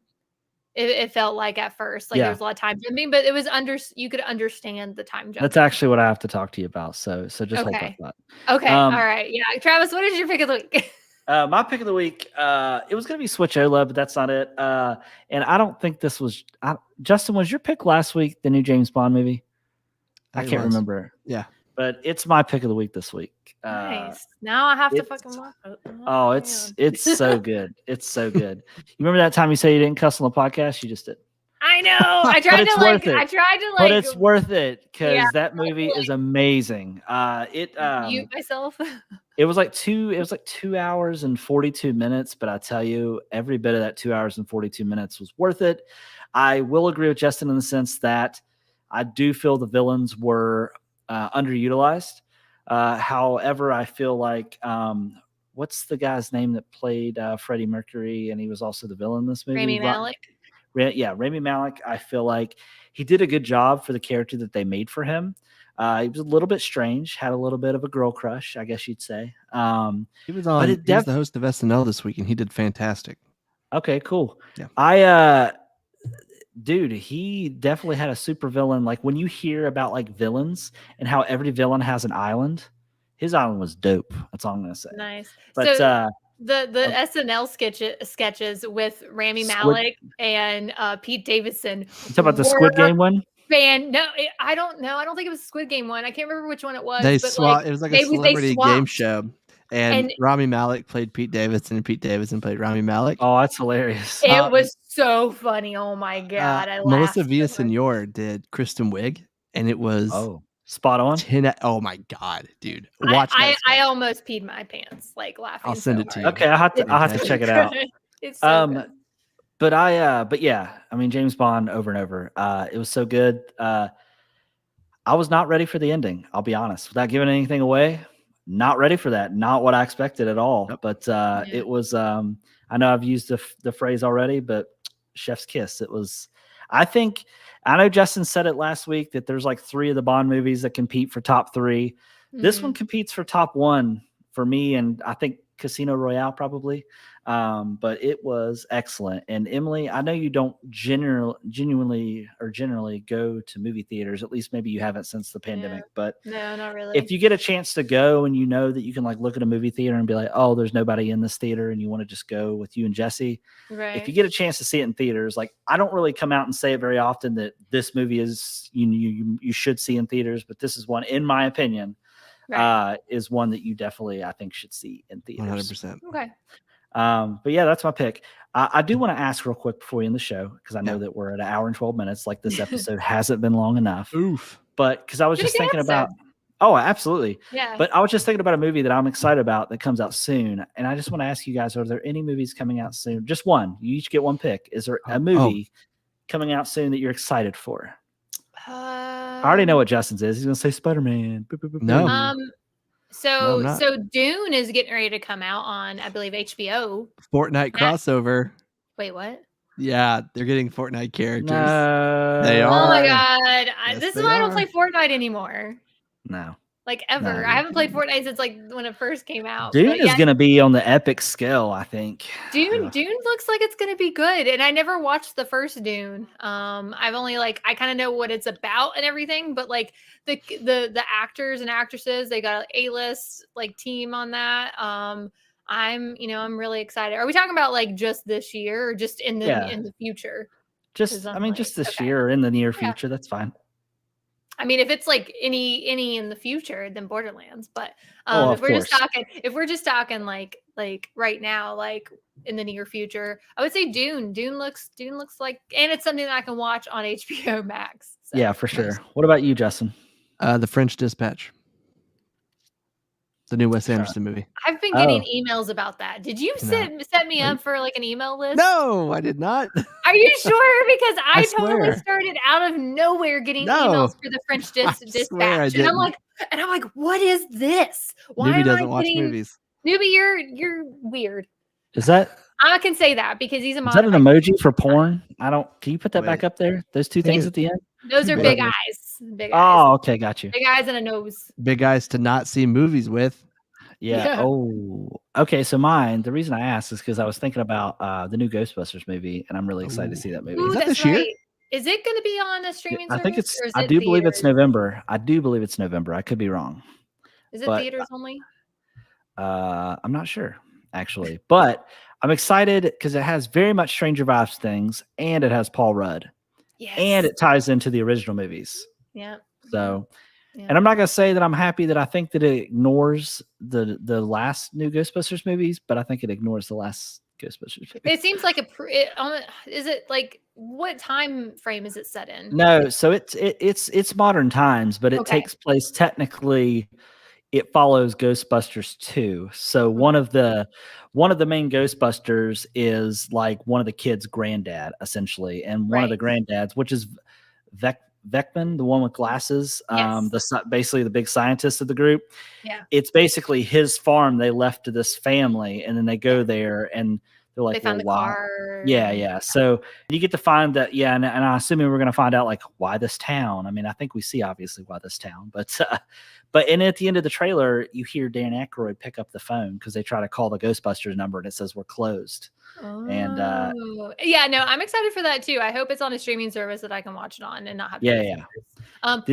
It felt like at first, like there was a lot of time jumping, but it was you could understand the time jumping.
That's actually what I have to talk to you about. So just hold that thought.
Okay. All right. Yeah. Travis, what is your pick of the week?
My pick of the week, it was going to be Switch OLED, but that's not it. And I don't think this was Justin, was your pick last week, the new James Bond movie? I can't remember.
Yeah.
But it's my pick of the week this week.
Nice. Now I have to fucking watch it.
Oh, it's so good. It's so good. You remember that time you said you didn't cuss on the podcast? You just did.
I know. I tried to like.
But it's worth it because that movie is amazing.
Myself.
It was like 2 hours and 42 minutes, but I tell you, every bit of that 2 hours and 42 minutes was worth it. I will agree with Justin in the sense that I do feel the villains were underutilized. However, I feel like what's the guy's name that played Freddie Mercury and he was also the villain in this movie?
Rami Malek.
Rami Malek, I feel like he did a good job for the character that they made for him. He was a little bit strange, had a little bit of a girl crush, I guess you'd say.
He was the host of SNL this week, and he did fantastic.
Okay, cool.
Yeah.
Dude, he definitely had a super villain. Like when you hear about like villains and how every villain has an island, his island was dope. That's all I'm gonna say.
Nice.
But
so the SNL sketches with Rami Malek and Pete Davidson.
You talk about the Squid Game one?
I don't know. I don't think it was a Squid Game one. I can't remember which one it was.
It was like a celebrity game show. And Rami Malek played Pete Davidson, and Pete Davidson played Rami Malek.
Oh, that's hilarious.
It was so funny. Oh my God. I laughed.
Melissa Villaseñor did Kristen Wiig, and it was
spot on.
Oh my God, dude. Watch that.
I almost peed my pants, like laughing.
I'll send it to you.
Okay, I'll have to check it out.
It's so good.
But yeah, I mean, James Bond over and over. It was so good. I was not ready for the ending. I'll be honest, without giving anything away. Not ready for that. Not what I expected at all. Yep. But it was. I know I've used the phrase already, but chef's kiss. It was. I know Justin said it last week that there's like 3 of the Bond movies that compete for top 3. Mm-hmm. This one competes for top 1 for me, and I think Casino Royale probably. But it was excellent. And Emily, I know you don't generally go to movie theaters. At least maybe you haven't since the pandemic. But
no, not really.
If you get a chance to go and you know that you can like look at a movie theater and be like, oh, there's nobody in this theater, and you want to just go with you and Jesse.
Right.
If you get a chance to see it in theaters, like I don't really come out and say it very often that this movie is you should see in theaters, but this is one, in my opinion, is one that you definitely I think should see in theaters.
100%.
Okay.
But yeah, that's my pick. I do want to ask real quick before we end the show, because I know that we're at 1 hour and 12 minutes. Like this episode hasn't been long enough.
Oof.
But because I was just thinking about, absolutely.
Yeah.
But I was just thinking about a movie that I'm excited about that comes out soon. And I just want to ask you guys, are there any movies coming out soon? Just one. You each get one pick. Is there a movie coming out soon that you're excited for? I already know what Justin's is. He's going to say Spider-Man.
No.
So Dune is getting ready to come out on, I believe, HBO.
Fortnite crossover.
Wait, what?
Yeah, they're getting Fortnite characters.
No.
They are.
Oh my God.
Yes,
this is why I don't play Fortnite anymore.
No.
Like ever.
No.
I haven't played Fortnite since like when it first came out.
Dune is going to be on the epic scale, I think.
Dune looks like it's going to be good. And I never watched the first Dune. I've only I kind of know what it's about and everything, but like the actors and actresses, they got an A-list like team on that. I'm really excited. Are we talking about like just this year or just in the future?
Just this year or in the near future. That's fine.
I mean, if it's like any in the future, then Borderlands. But if we're just talking like right now, like in the near future, I would say Dune. Dune looks like, and it's something that I can watch on HBO Max. So.
Yeah, for sure. What about you, Justin?
The French Dispatch. The new Wes Anderson movie.
I've been getting emails about that. Did you set me up for like an email list?
No, I did not.
Are you sure? Because I totally started out of nowhere getting emails for the French Dispatch, and I'm like, what is this? Why
Newbie doesn't
am I
watch movies?
Newbie, you're weird.
Is that?
I can say that because he's a.
Is that an emoji for porn? Can you put that back up there? Those two things at the end.
Those are big eyes. Big eyes.
Oh, okay, got you.
Big eyes and a nose.
Big eyes to not see movies with.
Yeah. Oh, okay. So the reason I asked is because I was thinking about the new Ghostbusters movie, and I'm really excited to see that movie.
Ooh,
is that this year?
Is it going to be on a streaming service?
I think it's. I do believe it's November. I could be wrong.
Is it theaters only?
I'm not sure actually, but I'm excited because it has very much Stranger Vibes things, and it has Paul Rudd.
Yes.
And it ties into the original movies.
Yeah.
So, and I'm not going to say that I'm happy that I think that it ignores the last new Ghostbusters movies, but I think it ignores the last Ghostbusters movie.
It seems like is it like, what time frame is it set in?
No, so it's modern times, but it takes place technically. It follows Ghostbusters 2. So one of the main Ghostbusters is like one of the kids' granddad, essentially, and one of the granddads, which is Vecman, the one with glasses, basically the big scientist of the group. Yeah, it's basically his farm they left to this family, and then they go there, and they're like,
They found
well,
the
why?
car.
Yeah. So you get to find that, and I'm assuming we're going to find out like why this town. I mean, I think we see obviously why this town, but and at the end of the trailer, you hear Dan Aykroyd pick up the phone because they try to call the Ghostbusters number and it says we're closed. And
yeah, no, I'm excited for that too. I hope it's on a streaming service that I can watch it on and not have to.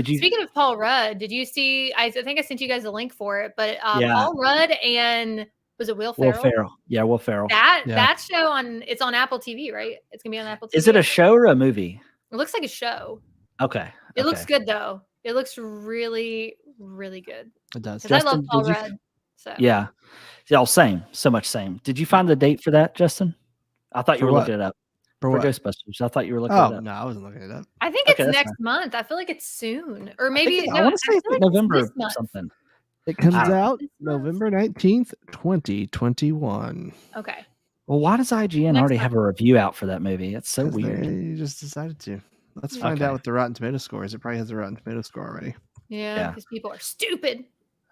Speaking of Paul Rudd, did you see? I think I sent you guys a link for it, but Paul Rudd and was it Will Ferrell?
Yeah, Will Ferrell.
That show it's on Apple TV, right? It's gonna be on Apple TV.
Is it a show or a movie?
It looks like a show.
Okay.
It looks good though. It looks really, really good.
It does.
Justin, I love Paul Rudd. So
yeah, same, so much same. Did you find the date for that, Justin? I thought you were looking it up for Ghostbusters. I thought you were looking it up.
No, I wasn't looking it up.
I think it's next month. I feel like it's soon, or maybe
I want to say it's November or something.
It comes out November 19th, 2021.
Okay.
Well, why does IGN already have a review out for that movie? It's so weird.
You just decided to. Let's find out what the Rotten Tomato score is. It probably has a Rotten Tomato score already.
Yeah, because people are stupid.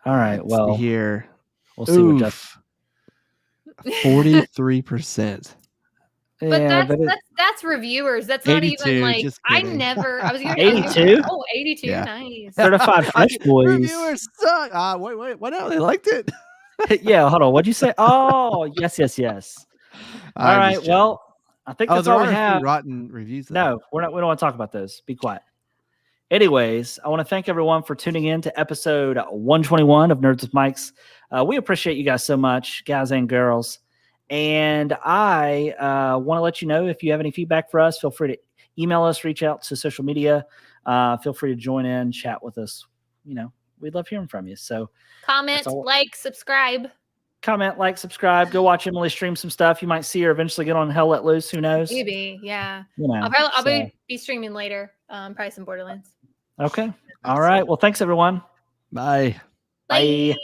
All right. Well,
here
we'll see what Justin.
43%.
But that's reviewers. That's not even like I was going
82.
Oh, 82, yeah. Nice.
Certified Fresh Boys.
Reviewers suck. Wait. What else? They liked it.
Yeah, hold on. What'd you say? Oh, yes. All right. Well, I think that's all we have.
Rotten reviews. Though.
No, we don't want to talk about those. Be quiet. Anyways, I want to thank everyone for tuning in to episode 121 of Nerds with Mics. We appreciate you guys so much, guys and girls. And I want to let you know, if you have any feedback for us, feel free to email us, reach out to social media. Feel free to join in, chat with us. We'd love hearing from you. So
comment, like, subscribe.
Comment, like, subscribe. Go watch Emily stream some stuff. You might see her eventually get on Hell Let Loose. Who knows?
Maybe, yeah. I'll be streaming later. Probably some Borderlands.
Okay. All right. Well, thanks, everyone.
Bye.
Bye.